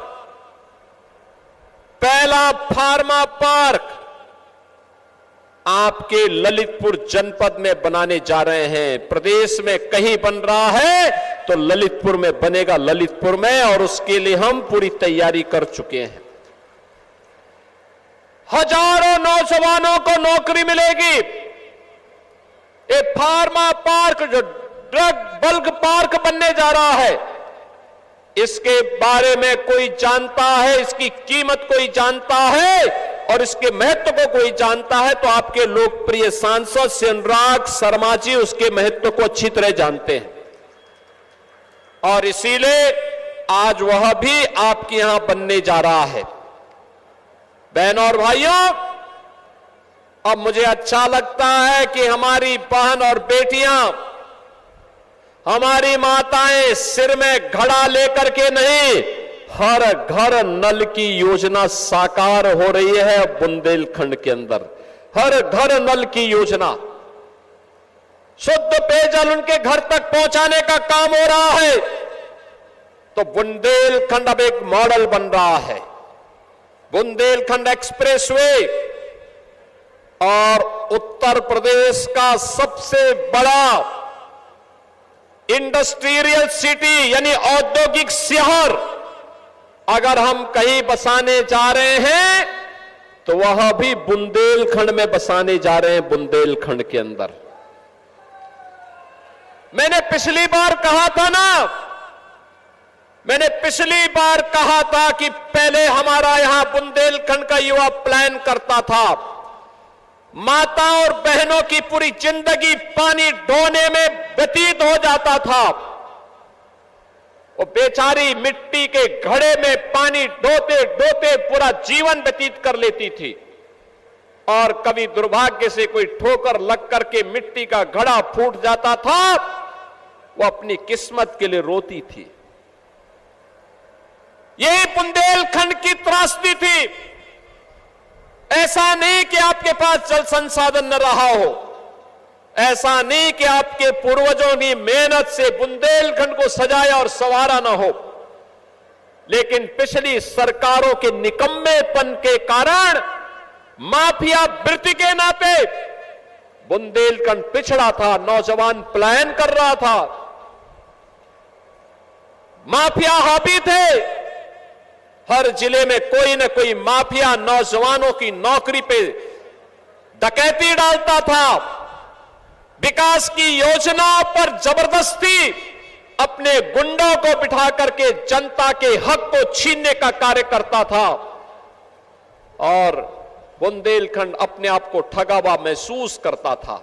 आपके ललितपुर जनपद में बनाने जा रहे हैं। प्रदेश में कहीं बन रहा है तो ललितपुर में बनेगा, ललितपुर में, और उसके लिए हम पूरी तैयारी कर चुके हैं। हजारों नौजवानों को नौकरी मिलेगी। ये फार्मा पार्क जो ड्रग बल्क पार्क बनने जा रहा है, इसके बारे में कोई जानता है, इसकी कीमत कोई जानता है और इसके महत्व को कोई जानता है तो आपके लोकप्रिय सांसद श्री अनुराग शर्मा जी उसके महत्व को अच्छी तरह जानते हैं, और इसीलिए आज वह भी आपके यहां बनने जा रहा है। बहनों और भाइयों, अब मुझे अच्छा लगता है कि हमारी बहन और बेटियां, हमारी माताएं सिर में घड़ा लेकर के नहीं, हर घर नल की योजना साकार हो रही है। बुंदेलखंड के अंदर हर घर नल की योजना, शुद्ध पेयजल उनके घर तक पहुंचाने का काम हो रहा है। तो बुंदेलखंड अब एक मॉडल बन रहा है। बुंदेलखंड एक्सप्रेसवे और उत्तर प्रदेश का सबसे बड़ा इंडस्ट्रियल सिटी यानी औद्योगिक शहर अगर हम कहीं बसाने जा रहे हैं तो वह भी बुंदेलखंड में बसाने जा रहे हैं, बुंदेलखंड के अंदर। मैंने पिछली बार कहा था कि पहले हमारा यहां बुंदेलखंड का युवा प्लान करता था, माता और बहनों की पूरी जिंदगी पानी ढोने में व्यतीत हो जाता था। वो बेचारी मिट्टी के घड़े में पानी ढोते ढोते पूरा जीवन व्यतीत कर लेती थी और कभी दुर्भाग्य से कोई ठोकर लग करके मिट्टी का घड़ा फूट जाता था, वो अपनी किस्मत के लिए रोती थी। यही बुंदेलखंड की त्रासदी थी। ऐसा नहीं कि आपके पास जल संसाधन न रहा हो, ऐसा नहीं कि आपके पूर्वजों की मेहनत से बुंदेलखंड को सजाया और संवारा न हो, लेकिन पिछली सरकारों के निकम्मेपन के कारण, माफिया वृत्ति के नाते बुंदेलखंड पिछड़ा था। नौजवान पलायन कर रहा था, माफिया हावी थे। हर जिले में कोई न कोई माफिया नौजवानों की नौकरी पे डकैती डालता था, विकास की योजनाओं पर जबरदस्ती अपने गुंडों को बिठा करके जनता के हक को छीनने का कार्य करता था और बुंदेलखंड अपने आप को ठगा हुआ महसूस करता था।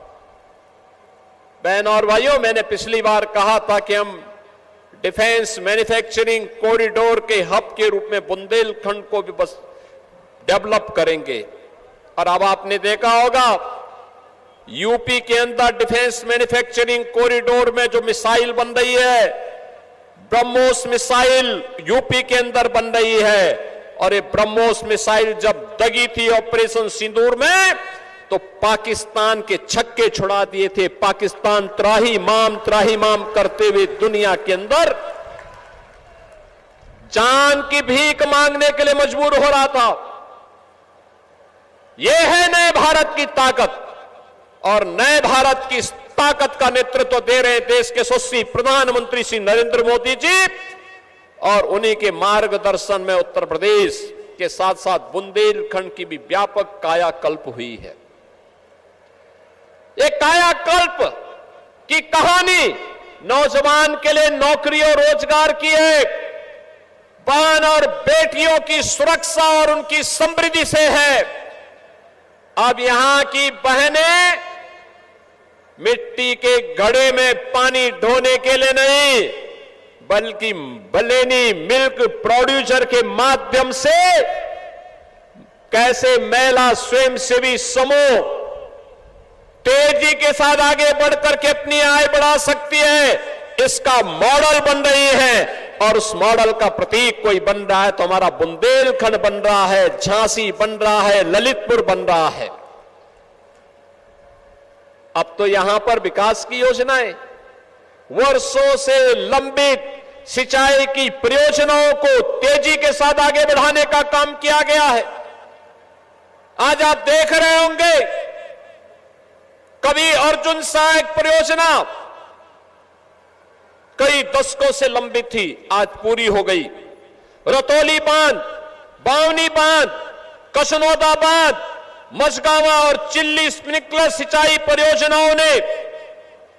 बहन और भाइयों, मैंने पिछली बार कहा था कि हम डिफेंस मैन्युफैक्चरिंग कॉरिडोर के हब के रूप में बुंदेलखंड को भी बस डेवलप करेंगे। और अब आपने देखा होगा यूपी के अंदर डिफेंस मैन्युफैक्चरिंग कॉरिडोर में जो मिसाइल बन रही है, ब्रह्मोस मिसाइल यूपी के अंदर बन रही है। और ये ब्रह्मोस मिसाइल जब दगी थी ऑपरेशन सिंदूर में तो पाकिस्तान के छक्के छुड़ा दिए थे। पाकिस्तान त्राही माम करते हुए दुनिया के अंदर जान की भीख मांगने के लिए मजबूर हो रहा था। यह है नए भारत की ताकत और नए भारत की ताकत का नेतृत्व दे रहे देश के यशस्वी प्रधानमंत्री श्री नरेंद्र मोदी जी और उन्हीं के मार्गदर्शन में उत्तर प्रदेश के साथ साथ बुंदेलखंड की भी व्यापक कायाकल्प हुई है। एक कायाकल्प की कहानी नौजवान के लिए नौकरी और रोजगार की है, बहन और बेटियों की सुरक्षा और उनकी समृद्धि से है। अब यहां की बहनें मिट्टी के घड़े में पानी ढोने के लिए नहीं बल्कि बलेनी मिल्क प्रोड्यूसर के माध्यम से कैसे महिला स्वयंसेवी समूह तेजी के साथ आगे बढ़कर के अपनी आय बढ़ा सकती है, इसका मॉडल बन रही है। और उस मॉडल का प्रतीक कोई बन रहा है तो हमारा बुंदेलखंड बन रहा है, झांसी बन रहा है, ललितपुर बन रहा है। अब तो यहां पर विकास की योजनाएं, वर्षों से लंबित सिंचाई की परियोजनाओं को तेजी के साथ आगे बढ़ाने का काम किया गया है। आज आप देख रहे होंगे कभी अर्जुन सहायक परियोजना कई दशकों से लंबित थी, आज पूरी हो गई। रतौली बांध, बावनी बांध, कसनौदा बांध, मझगावा और चिल्ली स्प्रिंकलर सिंचाई परियोजनाओं ने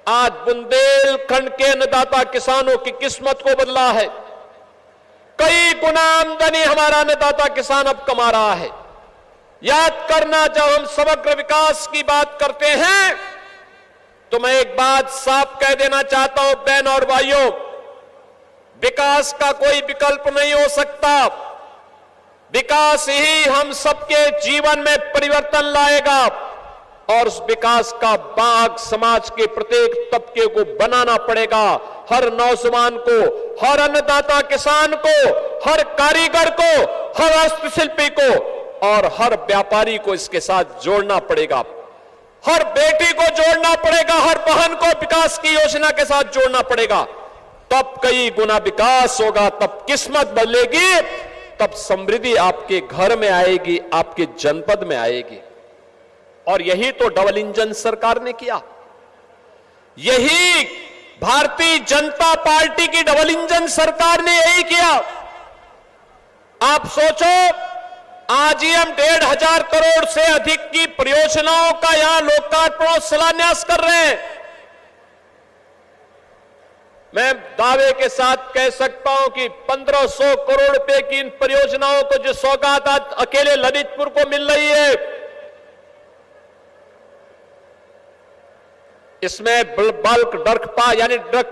आज बुंदेलखंड के अन्नदाता किसानों की किस्मत को बदला है। कई गुना आमदनी हमारा अन्नदाता किसान अब कमा रहा है। याद करना, जब हम समग्र विकास की बात करते हैं तो मैं एक बात साफ कह देना चाहता हूं बहन और भाइयों, विकास का कोई विकल्प नहीं हो सकता। विकास ही हम सबके जीवन में परिवर्तन लाएगा और उस विकास का भाग समाज के प्रत्येक तबके को बनाना पड़ेगा। हर नौजवान को, हर अन्नदाता किसान को, हर कारीगर को, हर हस्तशिल्पी को और हर व्यापारी को इसके साथ जोड़ना पड़ेगा। हर बेटी को जोड़ना पड़ेगा, हर बहन को विकास की योजना के साथ जोड़ना पड़ेगा, तब कई गुना विकास होगा, तब किस्मत बदलेगी, तब समृद्धि आपके घर में आएगी, आपके जनपद में आएगी। और यही तो डबल इंजन सरकार ने किया, यही भारतीय जनता पार्टी की डबल इंजन सरकार ने यही किया। आप सोचो, आज ही हम 1,500 करोड़ से अधिक की परियोजनाओं का यहां लोकार्पण और शिलान्यास कर रहे हैं। मैं दावे के साथ कह सकता हूं कि 1,500 करोड़ रुपए की इन परियोजनाओं को जो सौगात आज अकेले ललितपुर को मिल रही है, इसमें बल्क ड्रग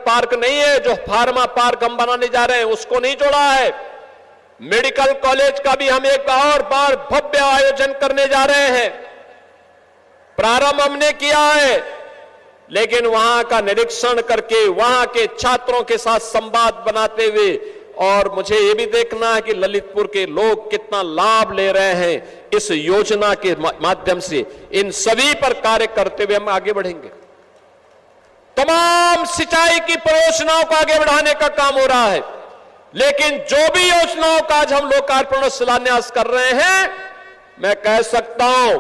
पार्क नहीं है, जो फार्मा पार्क हम बनाने जा रहे हैं उसको नहीं जोड़ा है। मेडिकल कॉलेज का भी हम एक और बार भव्य आयोजन करने जा रहे हैं। प्रारंभ हमने किया है, लेकिन वहां का निरीक्षण करके वहां के छात्रों के साथ संवाद बनाते हुए, और मुझे यह भी देखना है कि ललितपुर के लोग कितना लाभ ले रहे हैं इस योजना के माध्यम से, इन सभी पर कार्य करते हुए हम आगे बढ़ेंगे। तमाम सिंचाई की परियोजनाओं को आगे बढ़ाने का काम हो रहा है, लेकिन जो भी योजनाओं का आज हम लोकार्पण और शिलान्यास कर रहे हैं, मैं कह सकता हूं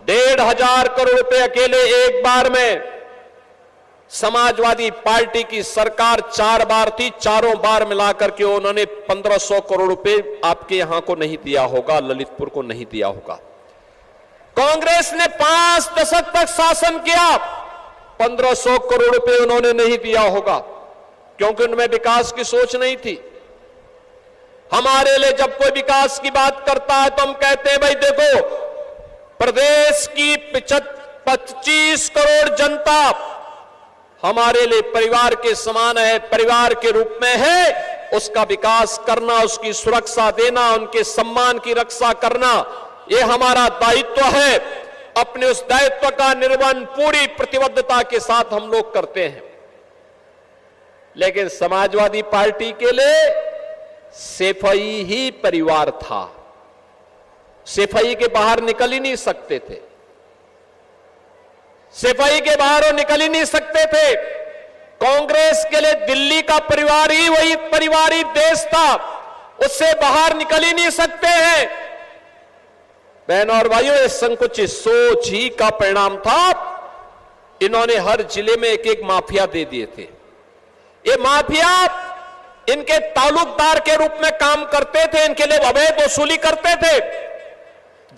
1,500 करोड़ रुपए अकेले एक बार में समाजवादी पार्टी की सरकार 4 बार थी, चारों बार मिलाकर के उन्होंने 1,500 करोड़ रुपए आपके यहां को नहीं दिया होगा, ललितपुर को नहीं दिया होगा। कांग्रेस ने 5 दशक तक शासन किया, 1,500 करोड़ रुपए उन्होंने नहीं दिया होगा, क्योंकि उनमें विकास की सोच नहीं थी। हमारे लिए जब कोई विकास की बात करता है तो हम कहते हैं भाई देखो, प्रदेश की 25 करोड़ जनता हमारे लिए परिवार के समान है, परिवार के रूप में है, उसका विकास करना, उसकी सुरक्षा देना, उनके सम्मान की रक्षा करना, यह हमारा दायित्व है। अपने उस दायित्व का निर्वहन पूरी प्रतिबद्धता के साथ हम लोग करते हैं। लेकिन समाजवादी पार्टी के लिए सेफई ही परिवार था, सेफई के बाहर निकल ही नहीं सकते थे, सेफई के बाहर वो निकल ही नहीं सकते थे। कांग्रेस के लिए दिल्ली का परिवार ही वही परिवारिक देश था, उससे बाहर निकल ही नहीं सकते हैं। बहनों और भाइयों, इस संकुचित सोच ही का परिणाम था। इन्होंने हर जिले में एक एक माफिया दे दिए थे। ये माफिया इनके ताल्लुकदार के रूप में काम करते थे, इनके लिए अवैध वसूली करते थे,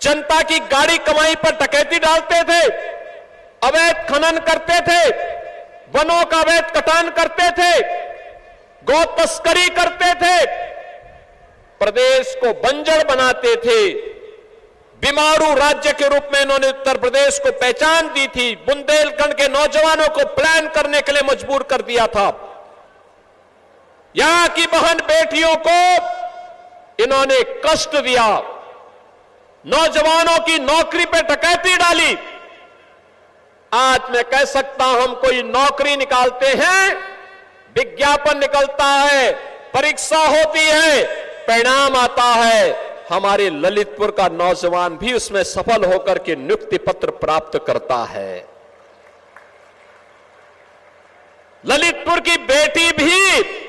जनता की गाड़ी कमाई पर डकैती डालते थे, अवैध खनन करते थे, वनों का अवैध कटान करते थे, गौ तस्करी करते थे, प्रदेश को बंजर बनाते थे। बीमारू राज्य के रूप में इन्होंने उत्तर प्रदेश को पहचान दी थी। बुंदेलखंड के नौजवानों को प्लान करने के लिए मजबूर कर दिया था। यहां की बहन बेटियों को इन्होंने कष्ट दिया, नौजवानों की नौकरी पे डकैती डाली। आज मैं कह सकता हूं, हम कोई नौकरी निकालते हैं, विज्ञापन निकलता है, परीक्षा होती है, परिणाम आता है, हमारे ललितपुर का नौजवान भी उसमें सफल होकर के नियुक्ति पत्र प्राप्त करता है। ललितपुर की बेटी भी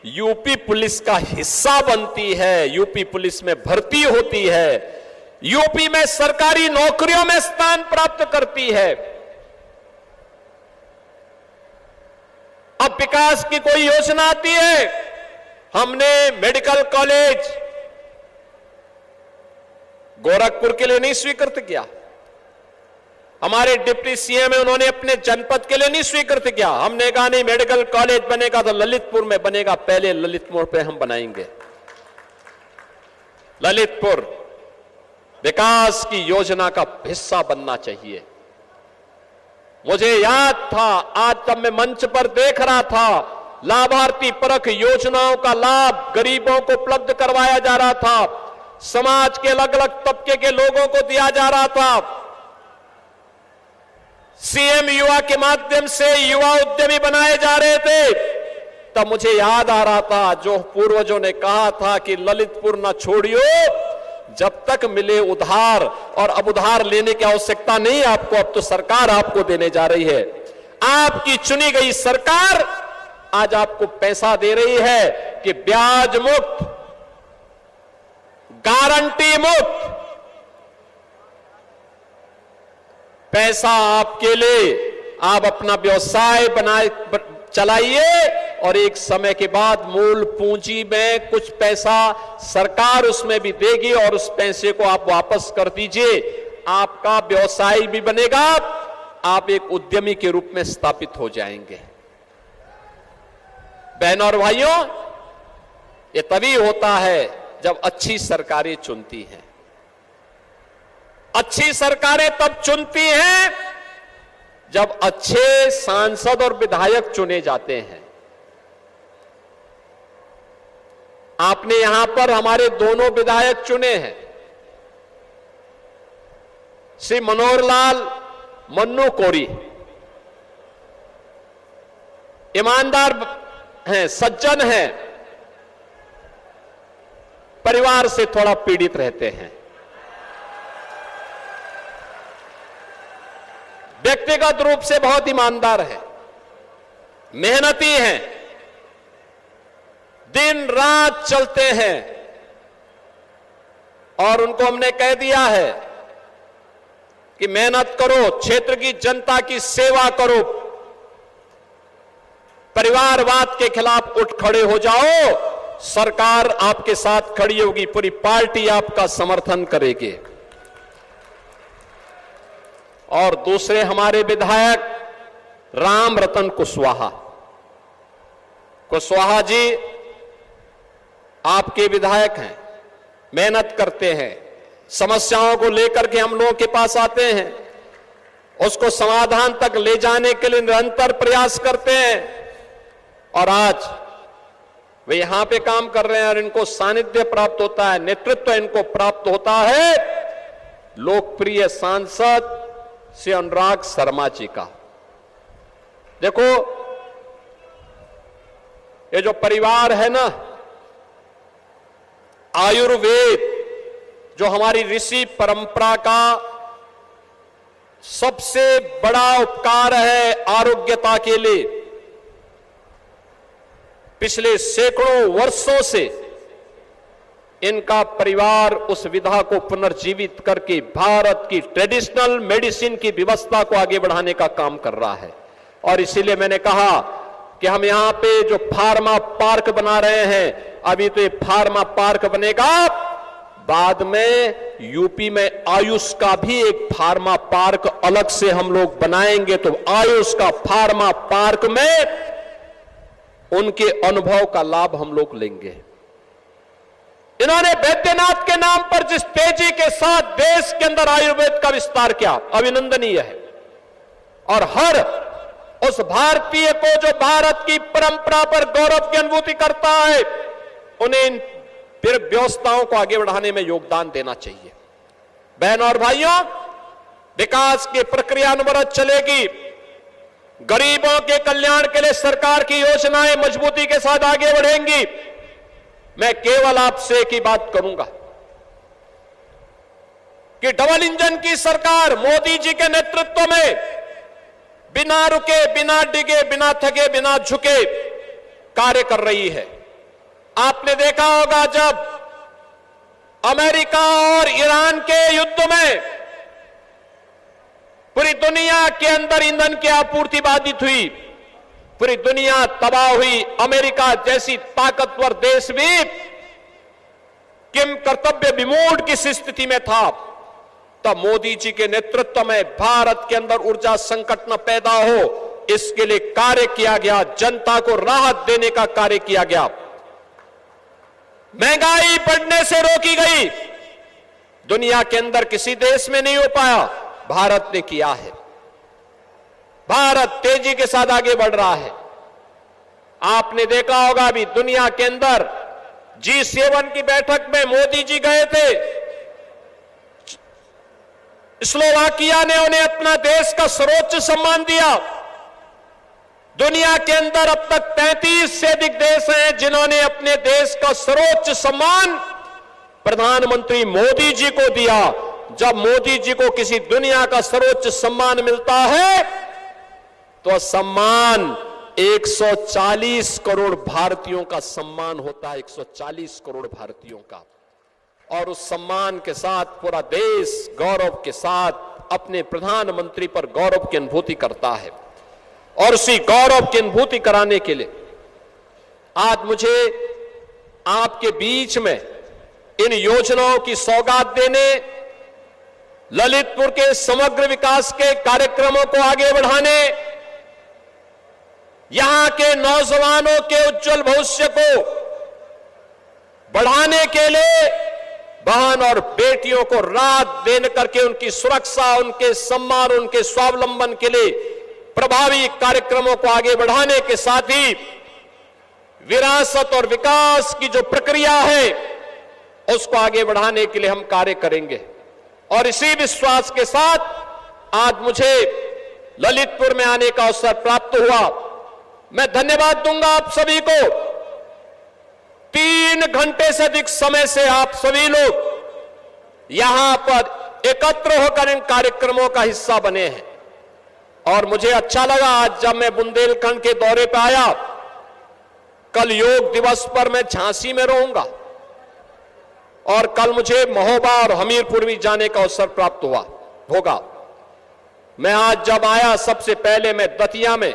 यूपी पुलिस का हिस्सा बनती है, यूपी पुलिस में भर्ती होती है, यूपी में सरकारी नौकरियों में स्थान प्राप्त करती है। अब विकास की कोई योजना आती है, हमने मेडिकल कॉलेज गोरखपुर के लिए नहीं स्वीकृत किया, हमारे डिप्टी सीएम है उन्होंने अपने जनपद के लिए नहीं स्वीकृत किया। हमने कहा नहीं, मेडिकल कॉलेज बनेगा तो ललितपुर में बनेगा, पहले ललितपुर पे हम बनाएंगे। ललितपुर विकास की योजना का हिस्सा बनना चाहिए। मुझे याद था, आज जब मैं मंच पर देख रहा था, लाभार्थी परख योजनाओं का लाभ गरीबों को उपलब्ध करवाया जा रहा था, समाज के अलग अलग तबके के लोगों को दिया जा रहा था। सीएम युवा के माध्यम से युवा उद्यमी बनाए जा रहे थे। तब मुझे याद आ रहा था जो पूर्वजों ने कहा था कि ललितपुर न छोड़ियो, जब तक मिले उधार, और अब उधार लेने की आवश्यकता नहीं आपको, अब तो सरकार आपको देने जा रही है। आपकी चुनी गई सरकार आज आपको पैसा दे रही है कि ब्याज मुक्त, गारंटी मुक्त पैसा आपके लिए, आप अपना व्यवसाय बनाए चलाइए, और एक समय के बाद मूल पूंजी में कुछ पैसा सरकार उसमें भी देगी और उस पैसे को आप वापस कर दीजिए। आपका व्यवसाय भी बनेगा, आप एक उद्यमी के रूप में स्थापित हो जाएंगे। बहनों और भाइयों, ये तभी होता है जब अच्छी सरकारें चुनती हैं। अच्छी सरकारें तब चुनती हैं जब अच्छे सांसद और विधायक चुने जाते हैं। आपने यहां पर हमारे दोनों विधायक चुने हैं, श्री मनोहर लाल मन्नू कोरी, ईमानदार हैं, सज्जन हैं, परिवार से थोड़ा पीड़ित रहते हैं, व्यक्तिगत रूप से बहुत ईमानदार है, मेहनती हैं, दिन रात चलते हैं, और उनको हमने कह दिया है कि मेहनत करो, क्षेत्र की जनता की सेवा करो, परिवारवाद के खिलाफ उठ खड़े हो जाओ, सरकार आपके साथ खड़ी होगी, पूरी पार्टी आपका समर्थन करेगी। और दूसरे हमारे विधायक राम रतन कुशवाहा जी आपके विधायक हैं, मेहनत करते हैं, समस्याओं को लेकर के हम लोगों के पास आते हैं, उसको समाधान तक ले जाने के लिए निरंतर प्रयास करते हैं, और आज वे यहां पे काम कर रहे हैं और इनको सानिध्य प्राप्त होता है, नेतृत्व इनको प्राप्त होता है लोकप्रिय सांसद श्री अनुराग शर्मा जी का। देखो, ये जो परिवार है ना, आयुर्वेद जो हमारी ऋषि परंपरा का सबसे बड़ा उपकार है आरोग्यता के लिए, पिछले सैकड़ों वर्षों से इनका परिवार उस विधा को पुनर्जीवित करके भारत की ट्रेडिशनल मेडिसिन की व्यवस्था को आगे बढ़ाने का काम कर रहा है। और इसीलिए मैंने कहा कि हम यहां पे जो फार्मा पार्क बना रहे हैं, अभी तो ये फार्मा पार्क बनेगा, बाद में यूपी में आयुष का भी एक फार्मा पार्क अलग से हम लोग बनाएंगे, तो आयुष का फार्मा पार्क में उनके अनुभव का लाभ हम लोग लेंगे। इन्होंने बैद्यनाथ के नाम पर जिस तेजी के साथ देश के अंदर आयुर्वेद का विस्तार किया, अभिनंदनीय है। और हर उस भारतीय को जो भारत की परंपरा पर गौरव की अनुभूति करता है, उन्हें इन फिर व्यवस्थाओं को आगे बढ़ाने में योगदान देना चाहिए। बहनों और भाइयों, विकास की प्रक्रिया अनवरत चलेगी। गरीबों के कल्याण के लिए सरकार की योजनाएं मजबूती के साथ आगे बढ़ेंगी। मैं केवल आपसे एक ही बात करूंगा कि डबल इंजन की सरकार मोदी जी के नेतृत्व में बिना रुके, बिना डिगे, बिना थके, बिना झुके कार्य कर रही है। आपने देखा होगा जब अमेरिका और ईरान के युद्ध में पूरी दुनिया के अंदर ईंधन की आपूर्ति बाधित हुई, पूरी दुनिया तबाह हुई, अमेरिका जैसी ताकतवर देश भी किम कर्तव्य विमूढ़ की स्थिति में था, तब मोदी जी के नेतृत्व में भारत के अंदर ऊर्जा संकट न पैदा हो, इसके लिए कार्य किया गया, जनता को राहत देने का कार्य किया गया। महंगाई बढ़ने से रोकी गई, दुनिया के अंदर किसी देश में नहीं हो पाया, भारत ने किया है। भारत तेजी के साथ आगे बढ़ रहा है। आपने देखा होगा अभी दुनिया के अंदर G7 की बैठक में मोदी जी गए थे, स्लोवाकिया ने उन्हें अपना देश का सर्वोच्च सम्मान दिया। दुनिया के अंदर अब तक 33 से अधिक देश हैं जिन्होंने अपने देश का सर्वोच्च सम्मान प्रधानमंत्री मोदी जी को दिया। जब मोदी जी को किसी दुनिया का सर्वोच्च सम्मान मिलता है तो सम्मान 140 करोड़ भारतीयों का सम्मान होता है, 140 करोड़ भारतीयों का। और उस सम्मान के साथ पूरा देश गौरव के साथ अपने प्रधानमंत्री पर गौरव की अनुभूति करता है। और उसी गौरव की अनुभूति कराने के लिए आज मुझे आपके बीच में इन योजनाओं की सौगात देने, ललितपुर के समग्र विकास के कार्यक्रमों को आगे बढ़ाने, यहां के नौजवानों के उज्जवल भविष्य को बढ़ाने के लिए बहन और बेटियों को रात दिन करके उनकी सुरक्षा, उनके सम्मान, उनके स्वावलंबन के लिए प्रभावी कार्यक्रमों को आगे बढ़ाने के साथ ही विरासत और विकास की जो प्रक्रिया है उसको आगे बढ़ाने के लिए हम कार्य करेंगे। और इसी विश्वास के साथ आज मुझे ललितपुर में आने का अवसर प्राप्त हुआ। मैं धन्यवाद दूंगा आप सभी को। 3 घंटे से अधिक समय से आप सभी लोग यहां पर एकत्र होकर इन कार्यक्रमों का हिस्सा बने हैं। और मुझे अच्छा लगा आज जब मैं बुंदेलखंड के दौरे पर आया, कल योग दिवस पर मैं झांसी में रहूंगा और कल मुझे महोबा और हमीरपुर भी जाने का अवसर प्राप्त होगा। मैं आज जब आया सबसे पहले मैं दतिया में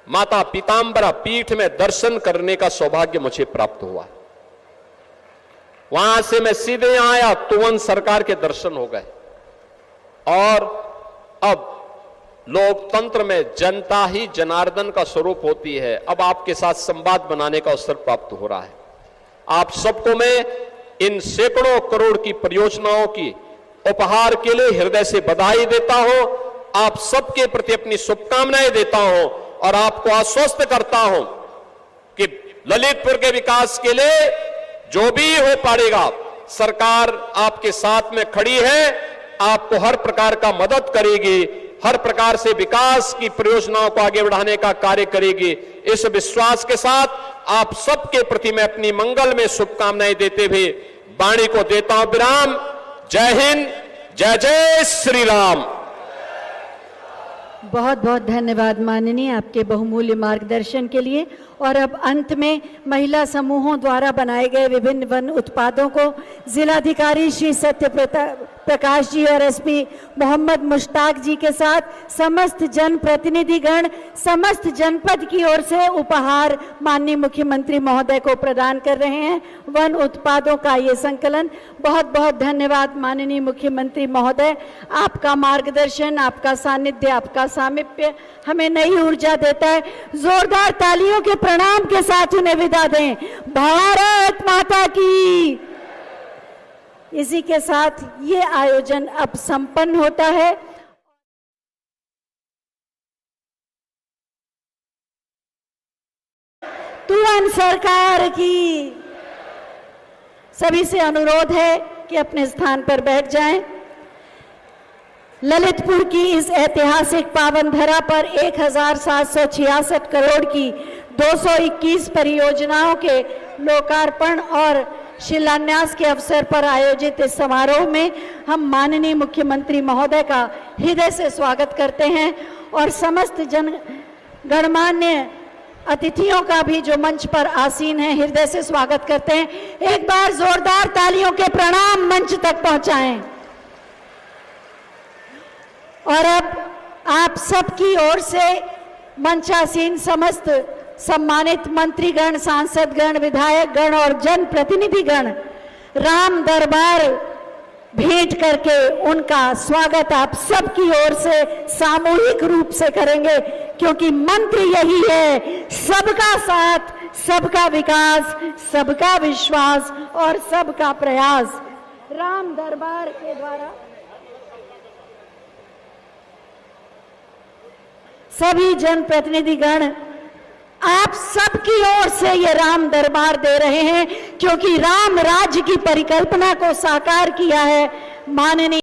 माता पीतांबरा पीठ में दर्शन करने का सौभाग्य मुझे प्राप्त हुआ। वहां से मैं सीधे यहां आया, तुवन सरकार के दर्शन हो गए। और अब लोकतंत्र में जनता ही जनार्दन का स्वरूप होती है। अब आपके साथ संवाद बनाने का अवसर प्राप्त हो रहा है। आप सबको मैं इन सैकड़ों करोड़ की परियोजनाओं की उपहार के लिए हृदय से बधाई देता हूं। आप सबके प्रति अपनी शुभकामनाएं देता हूं और आपको आश्वस्त करता हूं कि ललितपुर के विकास के लिए जो भी हो पाएगा, सरकार आपके साथ में खड़ी है, आपको हर प्रकार का मदद करेगी, हर प्रकार से विकास की परियोजनाओं को आगे बढ़ाने का कार्य करेगी। इस विश्वास के साथ आप सबके प्रति मैं अपनी मंगल में शुभकामनाएं देते हुए वाणी को देता हूं विराम। जय हिंद, जय जय श्री राम। बहुत बहुत धन्यवाद माननीय आपके बहुमूल्य मार्गदर्शन के लिए। और अब अंत में महिला समूहों द्वारा बनाए गए विभिन्न वन उत्पादों को जिलाधिकारी श्री सत्य प्रकाश जी और एसपी मोहम्मद मुश्ताक जी के साथ समस्त जनप्रतिनिधिगण, समस्त जनपद की ओर से उपहार माननीय मुख्यमंत्री महोदय को प्रदान कर रहे हैं। वन उत्पादों का ये संकलन। बहुत बहुत धन्यवाद माननीय मुख्यमंत्री महोदय। आपका मार्गदर्शन, आपका सानिध्य, आपका सामीप्य हमें नई ऊर्जा देता है। जोरदार तालियों के प्रणाम के साथ उन्हें विदा दें। भारत माता की। इसी के साथ ये आयोजन अब संपन्न होता है। तुवन सरकार की। सभी से अनुरोध है कि अपने स्थान पर बैठ जाएं। ललितपुर की इस ऐतिहासिक पावन धरा पर 1766 करोड़ की 221 परियोजनाओं के लोकार्पण और शिलान्यास के अवसर पर आयोजित इस समारोह में हम माननीय मुख्यमंत्री महोदय का हृदय से स्वागत करते हैं और समस्त गणमान्य अतिथियों का भी जो मंच पर आसीन है हृदय से स्वागत करते हैं। एक बार जोरदार तालियों के प्रणाम मंच तक पहुंचाएं। और अब आप सबकी ओर से मंचासीन समस्त सम्मानित मंत्रीगण, सांसदगण, विधायकगण और जनप्रतिनिधिगण राम दरबार भेंट करके उनका स्वागत आप सबकी ओर से सामूहिक रूप से करेंगे, क्योंकि मंत्र यही है, सबका साथ, सबका विकास, सबका विश्वास और सबका प्रयास। राम दरबार के द्वारा सभी जनप्रतिनिधिगण आप सबकी ओर से ये राम दरबार दे रहे हैं, क्योंकि राम राज्य की परिकल्पना को साकार किया है माननीय